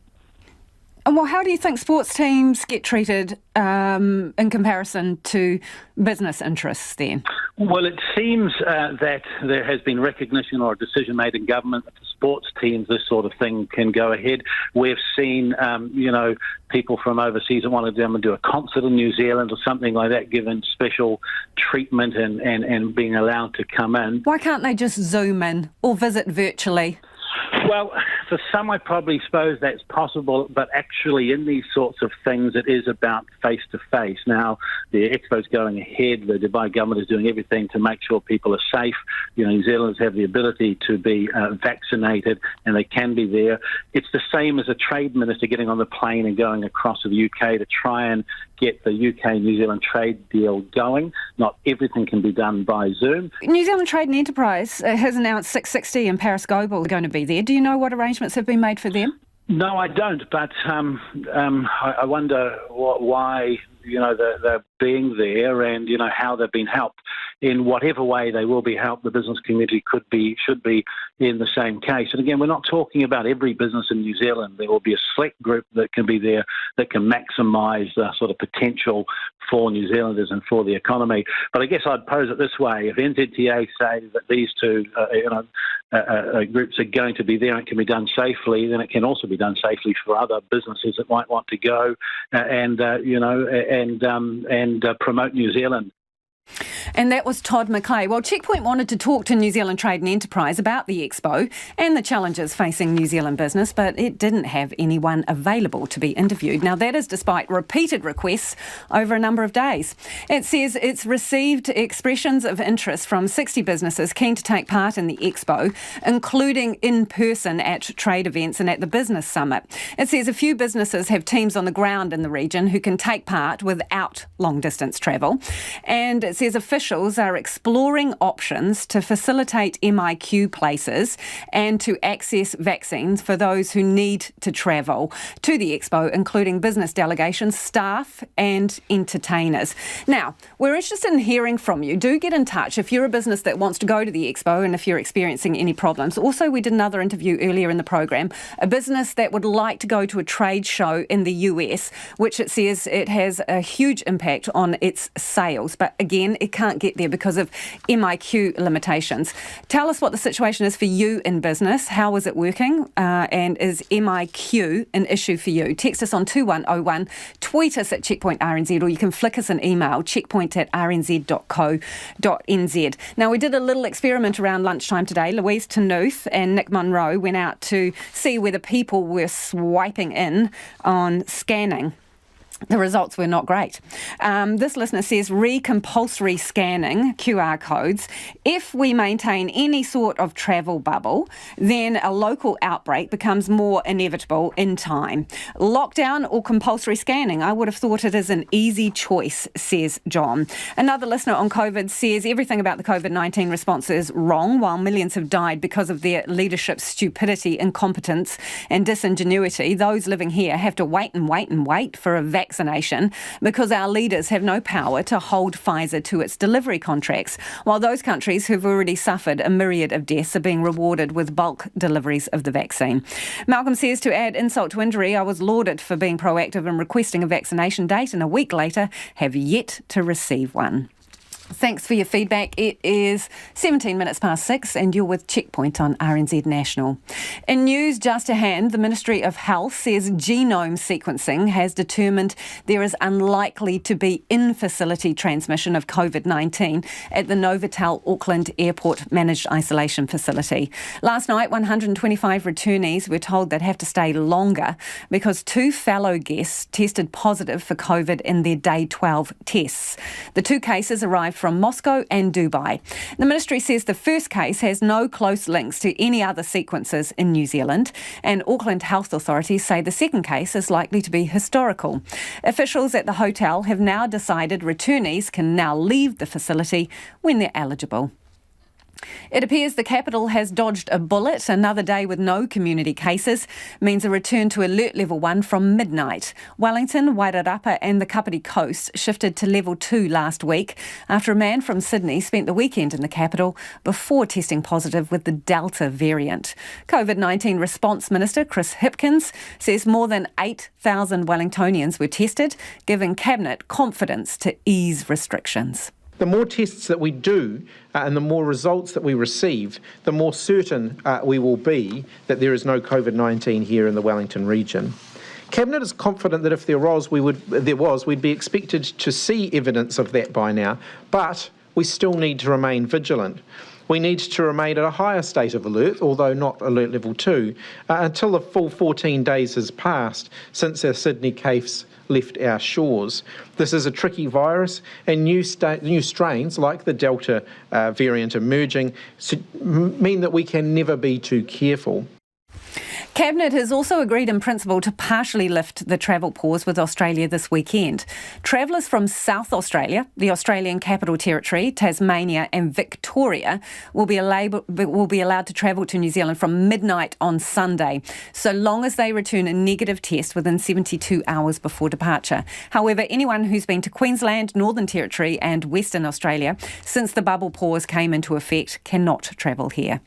And well, how do you think sports teams get treated in comparison to business interests then? Well, it seems that there has been recognition or a decision made in government that for sports teams this sort of thing can go ahead. We've seen, people from overseas that want to come and do a concert in New Zealand or something like that, given special treatment and being allowed to come in. Why can't they just Zoom in or visit virtually? Well, for some, I probably suppose that's possible, but actually in these sorts of things, it is about face-to-face. Now, the Expo's going ahead. The Dubai government is doing everything to make sure people are safe. New Zealanders have the ability to be vaccinated, and they can be there. It's the same as a trade minister getting on the plane and going across to the UK to try and get the UK-New Zealand trade deal going. Not everything can be done by Zoom. New Zealand Trade and Enterprise has announced 660 and Paris Global are going to be there. Do you know what arrangements have been made for them? No, I don't, but I wonder why they're being there and how they've been helped. In whatever way they will be helped, the business community should be in the same case. And again, we're not talking about every business in New Zealand. There will be a select group that can be there that can maximise the sort of potential for New Zealanders and for the economy. But I guess I'd pose it this way: if NZTA say that these two groups are going to be there and it can be done safely, then it can also be done safely for other businesses that might want to go and promote New Zealand. And that was Todd McKay. Well, Checkpoint wanted to talk to New Zealand Trade and Enterprise about the Expo and the challenges facing New Zealand business, but it didn't have anyone available to be interviewed. Now, that is despite repeated requests over a number of days. It says it's received expressions of interest from 60 businesses keen to take part in the Expo, including in person at trade events and at the Business Summit. It says a few businesses have teams on the ground in the region who can take part without long-distance travel. And it says officials are exploring options to facilitate MIQ places and to access vaccines for those who need to travel to the Expo, including business delegations, staff and entertainers. Now, we're interested in hearing from you. Do get in touch if you're a business that wants to go to the Expo and if you're experiencing any problems. Also, we did another interview earlier in the program, a business that would like to go to a trade show in the US, which it says it has a huge impact on its sales. But again, it can't get there because of MIQ limitations. Tell us what the situation is for you in business. How is it working? And is MIQ an issue for you? Text us on 2101, tweet us at Checkpoint RNZ, or you can flick us an email, checkpoint@rnz.co.nz. Now, we did a little experiment around lunchtime today. Louise Tanuth and Nick Munro went out to see whether people were swiping in on scanning. The results were not great. This listener says recompulsory scanning QR codes. If we maintain any sort of travel bubble, then a local outbreak becomes more inevitable in time. Lockdown or compulsory scanning? I would have thought it is an easy choice, says John. Another listener on COVID says everything about the COVID-19 response is wrong, while millions have died because of their leadership's stupidity, incompetence and disingenuity. Those living here have to wait and wait and wait for a vaccination because our leaders have no power to hold Pfizer to its delivery contracts, while those countries who've already suffered a myriad of deaths are being rewarded with bulk deliveries of the vaccine. Malcolm says, to add insult to injury, I was lauded for being proactive and requesting a vaccination date, and a week later have yet to receive one. Thanks for your feedback. It is 17 minutes past 6 and you're with Checkpoint on RNZ National. In news just to hand, the Ministry of Health says genome sequencing has determined there is unlikely to be in-facility transmission of COVID-19 at the Novotel Auckland Airport Managed Isolation Facility. Last night, 125 returnees were told they'd have to stay longer because 2 fellow guests tested positive for COVID in their day 12 tests. The 2 cases arrived from Moscow and Dubai. The ministry says the first case has no close links to any other sequences in New Zealand, and Auckland health authorities say the second case is likely to be historical. Officials at the hotel have now decided returnees can now leave the facility when they're eligible. It appears the capital has dodged a bullet. Another day with no community cases means a return to alert level 1 from midnight. Wellington, Wairarapa and the Kapiti Coast shifted to level 2 last week after a man from Sydney spent the weekend in the capital before testing positive with the Delta variant. COVID-19 Response Minister Chris Hipkins says more than 8,000 Wellingtonians were tested, giving Cabinet confidence to ease restrictions. The more tests that we do and the more results that we receive, the more certain we will be that there is no COVID-19 here in the Wellington region. Cabinet is confident that if there was, we'd be expected to see evidence of that by now, but we still need to remain vigilant. We need to remain at a higher state of alert, although not alert level 2, until the full 14 days has passed since our Sydney case left our shores. This is a tricky virus, and new strains like the Delta variant emerging mean that we can never be too careful. Cabinet has also agreed in principle to partially lift the travel pause with Australia this weekend. Travellers from South Australia, the Australian Capital Territory, Tasmania and Victoria will be allowed to travel to New Zealand from midnight on Sunday, so long as they return a negative test within 72 hours before departure. However, anyone who's been to Queensland, Northern Territory and Western Australia since the bubble pause came into effect cannot travel here.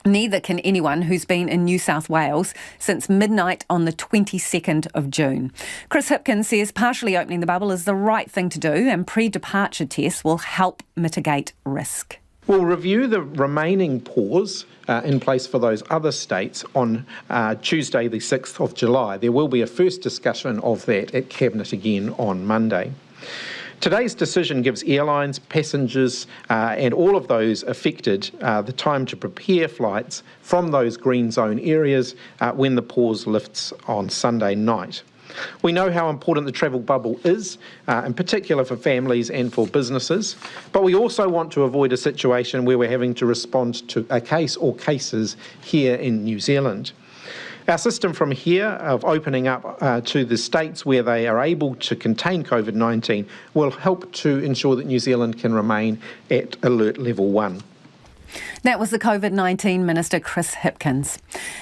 Neither can anyone who's been in New South Wales since midnight on the 22nd of June. Chris Hipkins says partially opening the bubble is the right thing to do and pre-departure tests will help mitigate risk. We'll review the remaining pause in place for those other states on Tuesday the 6th of July. There will be a first discussion of that at Cabinet again on Monday. Today's decision gives airlines, passengers and all of those affected the time to prepare flights from those green zone areas when the pause lifts on Sunday night. We know how important the travel bubble is, in particular for families and for businesses, but we also want to avoid a situation where we're having to respond to a case or cases here in New Zealand. Our system from here of opening up to the states where they are able to contain COVID-19 will help to ensure that New Zealand can remain at alert level 1. That was the COVID-19 Minister Chris Hipkins.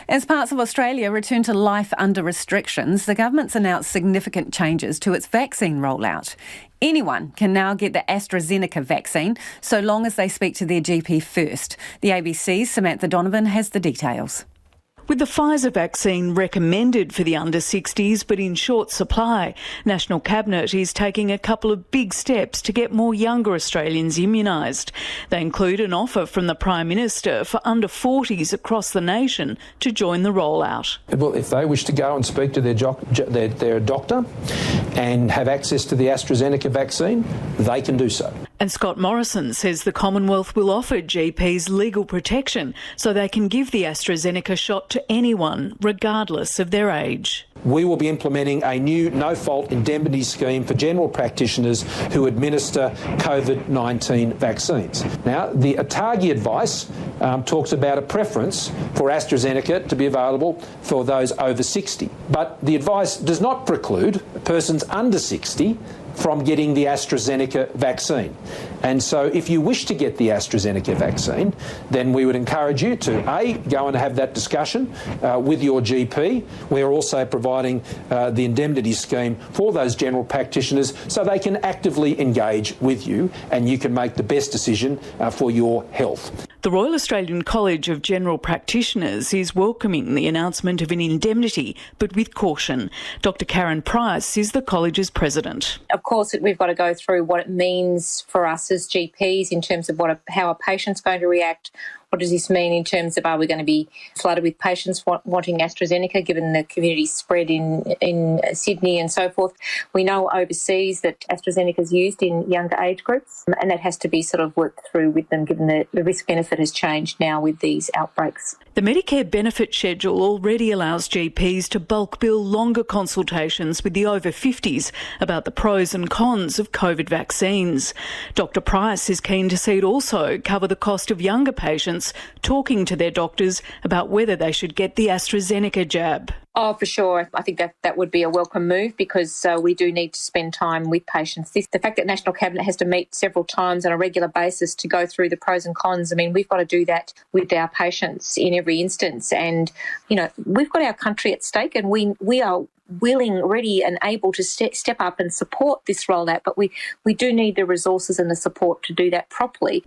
As parts of Australia return to life under restrictions, the government's announced significant changes to its vaccine rollout. Anyone can now get the AstraZeneca vaccine, so long as they speak to their GP first. The ABC's Samantha Donovan has the details. With the Pfizer vaccine recommended for the under 60s but in short supply, National Cabinet is taking a couple of big steps to get more younger Australians immunised. They include an offer from the Prime Minister for under 40s across the nation to join the rollout. Well, if they wish to go and speak to their doctor and have access to the AstraZeneca vaccine, they can do so. And Scott Morrison says the Commonwealth will offer GPs legal protection so they can give the AstraZeneca shot to anyone, regardless of their age. We will be implementing a new no-fault indemnity scheme for general practitioners who administer COVID-19 vaccines. Now, the ATAGI advice talks about a preference for AstraZeneca to be available for those over 60. But the advice does not preclude persons under 60 from getting the AstraZeneca vaccine. And so if you wish to get the AstraZeneca vaccine, then we would encourage you to, A, go and have that discussion with your GP. We're also providing the indemnity scheme for those general practitioners so they can actively engage with you and you can make the best decision for your health. The Royal Australian College of General Practitioners is welcoming the announcement of an indemnity, but with caution. Dr Karen Price is the college's president. Of course, we've got to go through what it means for us as GPs in terms of how a patient's going to react. What does this mean in terms of, are we going to be flooded with patients wanting AstraZeneca given the community spread in Sydney and so forth? We know overseas that AstraZeneca is used in younger age groups, and that has to be sort of worked through with them given the risk-benefit has changed now with these outbreaks. The Medicare benefit schedule already allows GPs to bulk bill longer consultations with the over 50s about the pros and cons of COVID vaccines. Dr Price is keen to see it also cover the cost of younger patients talking to their doctors about whether they should get the AstraZeneca jab. Oh, for sure. I think that would be a welcome move because we do need to spend time with patients. The fact that National Cabinet has to meet several times on a regular basis to go through the pros and cons, I mean, we've got to do that with our patients in every instance. And, you know, we've got our country at stake and we are willing, ready and able to step up and support this rollout, but we do need the resources and the support to do that properly.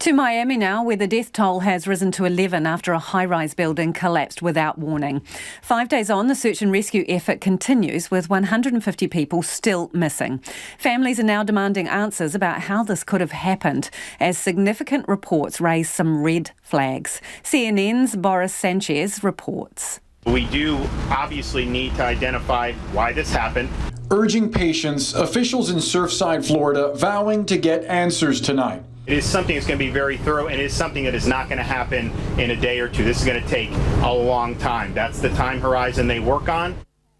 To Miami now, where the death toll has risen to 11 after a high-rise building collapsed without warning. 5 days on, the search and rescue effort continues with 150 people still missing. Families are now demanding answers about how this could have happened, as significant reports raise some red flags. CNN's Boris Sanchez reports. We do obviously need to identify why this happened. Urging patience, officials in Surfside, Florida, vowing to get answers tonight. It is something that's going to be very thorough, and it is something that is not going to happen in a day or two. This is going to take a long time. That's the time horizon they work on.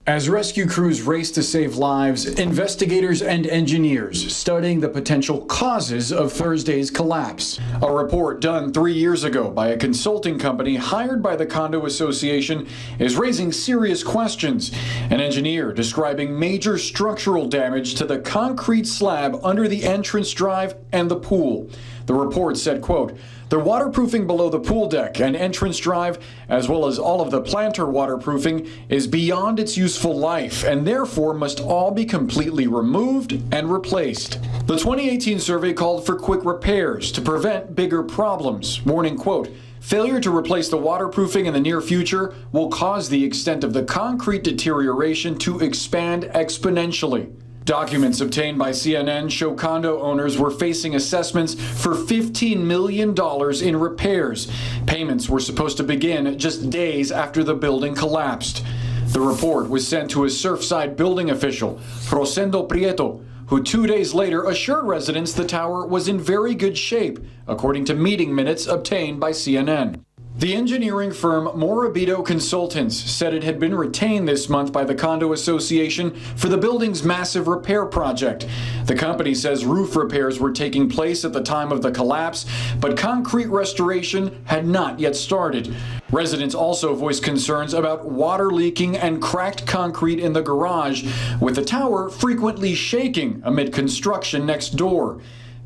As rescue crews race to save lives, investigators and engineers studying the potential causes of Thursday's collapse. A report done 3 years ago by a consulting company hired by the Condo Association is raising serious questions. An engineer describing major structural damage to the concrete slab under the entrance drive and the pool. The report said, quote, "The waterproofing below the pool deck and entrance drive, as well as all of the planter waterproofing, is beyond its useful life and therefore must all be completely removed and replaced." The 2018 survey called for quick repairs to prevent bigger problems, warning, quote, "Failure to replace the waterproofing in the near future will cause the extent of the concrete deterioration to expand exponentially." Documents obtained by CNN show condo owners were facing assessments for $15 million in repairs. Payments were supposed to begin just days after the building collapsed. The report was sent to a Surfside building official, Rosendo Prieto, who 2 days later assured residents the tower was in very good shape, according to meeting minutes obtained by CNN. The engineering firm Morabito Consultants said it had been retained this month by the Condo Association for the building's massive repair project. The company says roof repairs were taking place at the time of the collapse, but concrete restoration had not yet started. Residents also voiced concerns about water leaking and cracked concrete in the garage, with the tower frequently shaking amid construction next door.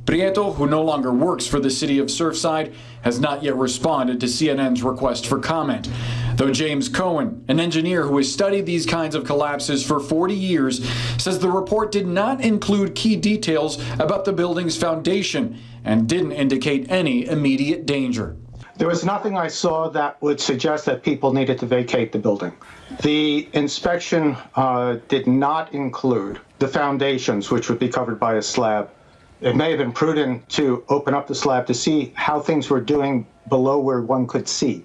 Prieto, who no longer works for the city of Surfside, has not yet responded to CNN's request for comment. Though James Cohen, an engineer who has studied these kinds of collapses for 40 years, says the report did not include key details about the building's foundation and didn't indicate any immediate danger. There was nothing I saw that would suggest that people needed to vacate the building. The inspection did not include the foundations, which would be covered by a slab. It may have been prudent to open up the slab to see how things were doing below where one could see.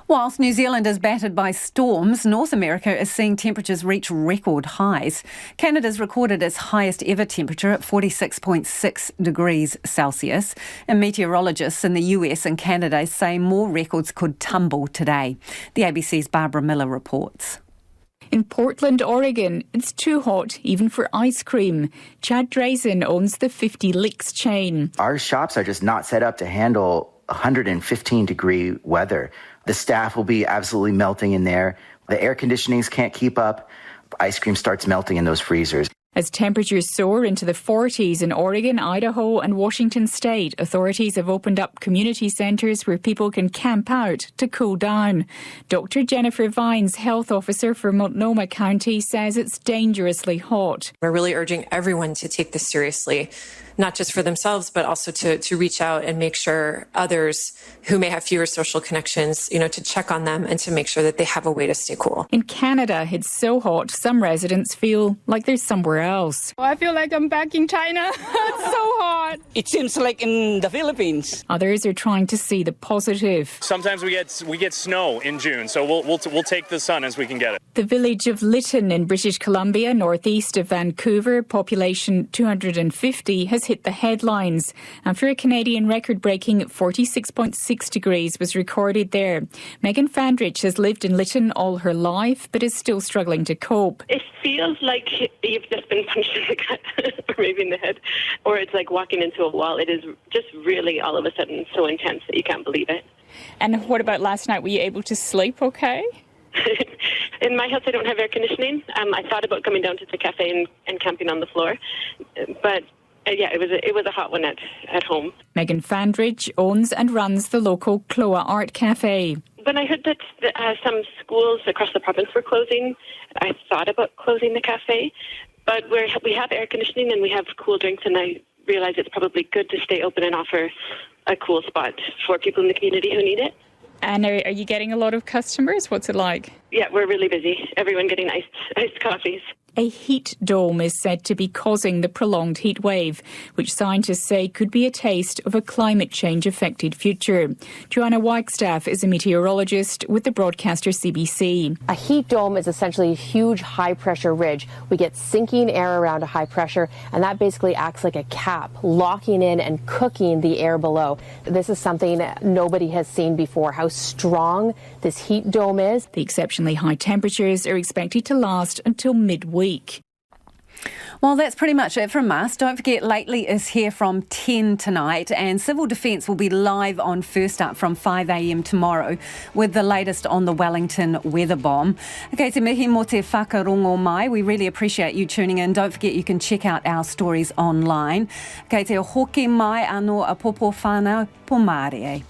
Whilst New Zealand is battered by storms, North America is seeing temperatures reach record highs. Canada's recorded its highest ever temperature at 46.6 degrees Celsius, and meteorologists in the US and Canada say more records could tumble today. The ABC's Barbara Miller reports. In Portland, Oregon, it's too hot even for ice cream. Chad Drazen owns the 50 Licks chain. Our shops are just not set up to handle 115-degree weather. The staff will be absolutely melting in there. The air conditionings can't keep up. Ice cream starts melting in those freezers. As temperatures soar into the 40s in Oregon, Idaho and Washington state, authorities have opened up community centres where people can camp out to cool down. Dr. Jennifer Vines, health officer for Multnomah County, says it's dangerously hot. We're really urging everyone to take this seriously, not just for themselves, but also to reach out and make sure others who may have fewer social connections, to check on them and to make sure that they have a way to stay cool. In Canada, it's so hot, some residents feel like they're somewhere else. I feel like I'm back in China. It's so hot. It seems like in the Philippines. Others are trying to see the positive. Sometimes we get snow in June, so we'll take the sun as we can get it. The village of Lytton in British Columbia, northeast of Vancouver, population 250, has hit the headlines after a Canadian record-breaking 46.6 degrees was recorded there. Megan Fandrich has lived in Lytton all her life, but is still struggling to cope. It feels like you've just been punched in the gut, or maybe in the head, or it's like walking into a wall. It is just really all of a sudden so intense that you can't believe it. And what about last night? Were you able to sleep okay? In my house, I don't have air conditioning. I thought about coming down to the cafe and camping on the floor, but yeah, it was a hot one at home. Megan Fandridge owns and runs the local Cloa Art Cafe. When I heard that some schools across the province were closing, I thought about closing the cafe, but we have air conditioning and we have cool drinks, and I realized it's probably good to stay open and offer a cool spot for people in the community who need it. And are you getting a lot of customers? What's it like? Yeah, we're really busy. Everyone getting iced coffees. A heat dome is said to be causing the prolonged heat wave, which scientists say could be a taste of a climate change-affected future. Joanna Wagstaff is a meteorologist with the broadcaster CBC. A heat dome is essentially a huge high-pressure ridge. We get sinking air around a high pressure, and that basically acts like a cap, locking in and cooking the air below. This is something nobody has seen before, how strong this heat dome is. The exceptionally high temperatures are expected to last until midweek. Well, that's pretty much it from us. Don't forget, Lately is here from 10 tonight, and Civil Defence will be live on First Up from 5 a.m. tomorrow with the latest on the Wellington weather bomb. Okay, te mihi mo te whakarongo mai. We really appreciate you tuning in. Don't forget you can check out our stories online. Okay, te hoki mai anō a popo whānau pomare.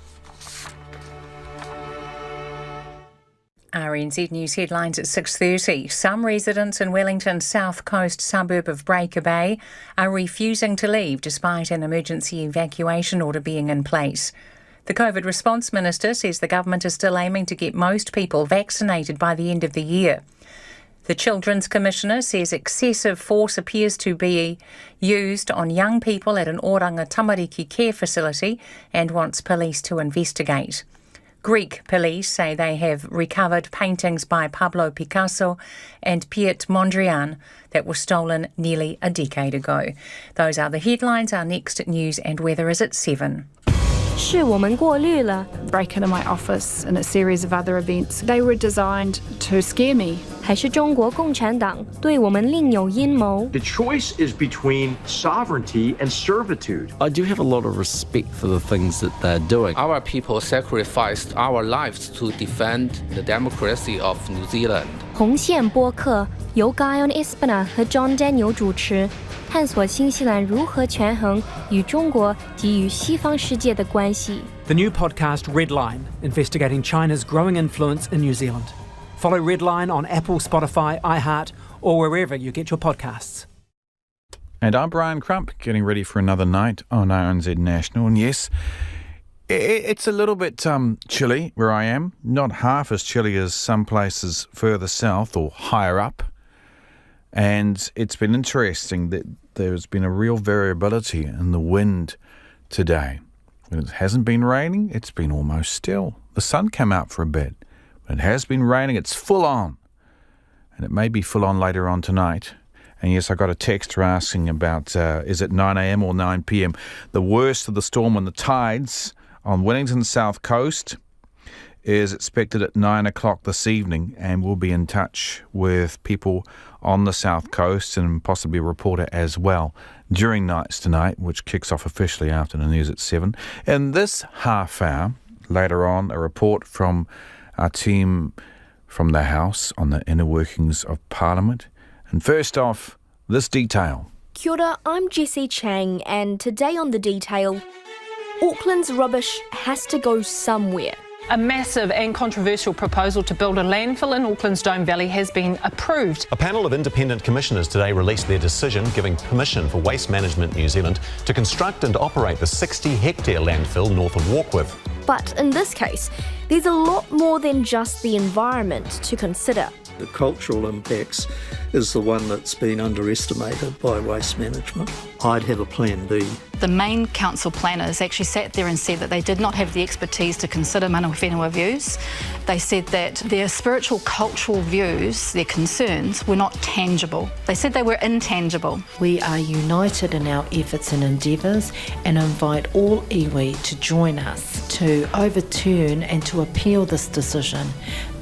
RNZ News headlines at 6:30. Some residents in Wellington's south coast suburb of Breaker Bay are refusing to leave despite an emergency evacuation order being in place. The COVID response minister says the government is still aiming to get most people vaccinated by the end of the year. The Children's Commissioner says excessive force appears to be used on young people at an Oranga Tamariki care facility and wants police to investigate. Greek police say they have recovered paintings by Pablo Picasso and Piet Mondrian that were stolen nearly a decade ago. Those are the headlines. Our next news and weather is at 7. 是我们过滤了 break into my office and a series of other events. They were designed to scare me. 还是中国共产党对我们另有阴谋 The choice is between sovereignty and servitude. I do have a lot of respect for the things that they're doing. Our people sacrificed our lives to defend the democracy of New Zealand. 红线播客由 Guyon Espana 和 John Daniel 主持，探索新西兰如何权衡与中国及与西方世界的关系。 The new podcast Redline, investigating China's growing influence in New Zealand. Follow Redline on Apple, Spotify, iHeart, or wherever you get your podcasts. And I'm Brian Crump, getting ready for another night on RNZ National. And yes, it's a little bit chilly where I am. Not half as chilly as some places further south or higher up. And it's been interesting that there's been a real variability in the wind today. When it hasn't been raining, it's been almost still. The sun came out for a bit. When it has been raining, it's full on. And it may be full on later on tonight. And yes, I got a texter asking about, is it 9 a.m. or 9 p.m? The worst of the storm on the tides on Wellington's south coast is expected at 9 o'clock this evening, and we'll be in touch with people on the south coast and possibly a reporter as well during nights tonight, which kicks off officially after the news at 7. In this half hour, later on, a report from our team from the House on the inner workings of Parliament. And first off, this detail. Kia ora, I'm Jessie Chang, and today on The Detail, Auckland's rubbish has to go somewhere. A massive and controversial proposal to build a landfill in Auckland's Dome Valley has been approved. A panel of independent commissioners today released their decision giving permission for Waste Management New Zealand to construct and operate the 60-hectare landfill north of Warkworth. But in this case, there's a lot more than just the environment to consider. The cultural impacts is the one that's been underestimated by Waste Management. I'd have a plan B. The main council planners actually sat there and said that they did not have the expertise to consider mana whenua views. They said that their spiritual cultural views, their concerns, were not tangible. They said they were intangible. We are united in our efforts and endeavours and invite all iwi to join us to overturn and to appeal this decision,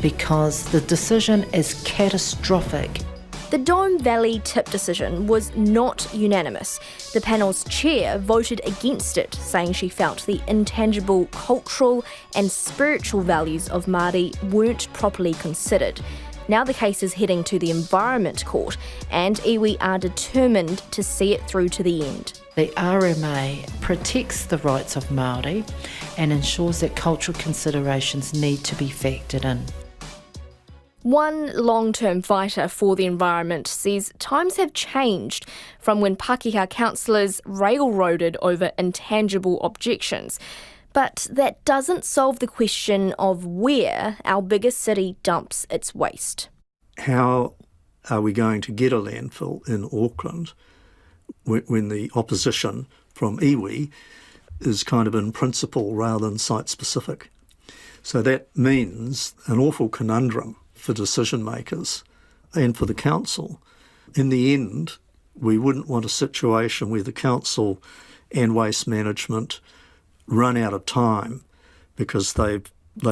because the decision is catastrophic. The Dome Valley tip decision was not unanimous. The panel's chair voted against it, saying she felt the intangible cultural and spiritual values of Māori weren't properly considered. Now the case is heading to the Environment Court, and iwi are determined to see it through to the end. The RMA protects the rights of Māori and ensures that cultural considerations need to be factored in. One long-term fighter for the environment says times have changed from when Pākehā councillors railroaded over intangible objections. But that doesn't solve the question of where our biggest city dumps its waste. How are we going to get a landfill in Auckland when the opposition from iwi is kind of in principle rather than site-specific? So that means an awful conundrum for decision makers and for the council. In the end, we wouldn't want a situation where the council and Waste Management run out of time because they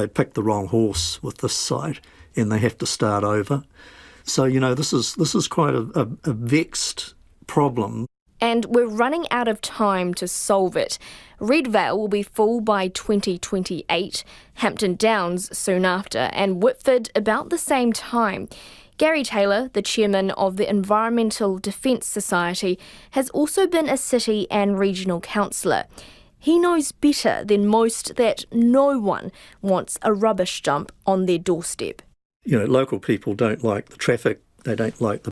picked the wrong horse with this site and they have to start over. So, you know, this is quite a vexed problem. And we're running out of time to solve it. Red Vale will be full by 2028, Hampton Downs soon after, and Whitford about the same time. Gary Taylor, the chairman of the Environmental Defence Society, has also been a city and regional councillor. He knows better than most that no one wants a rubbish dump on their doorstep. You know, local people don't like the traffic, they don't like the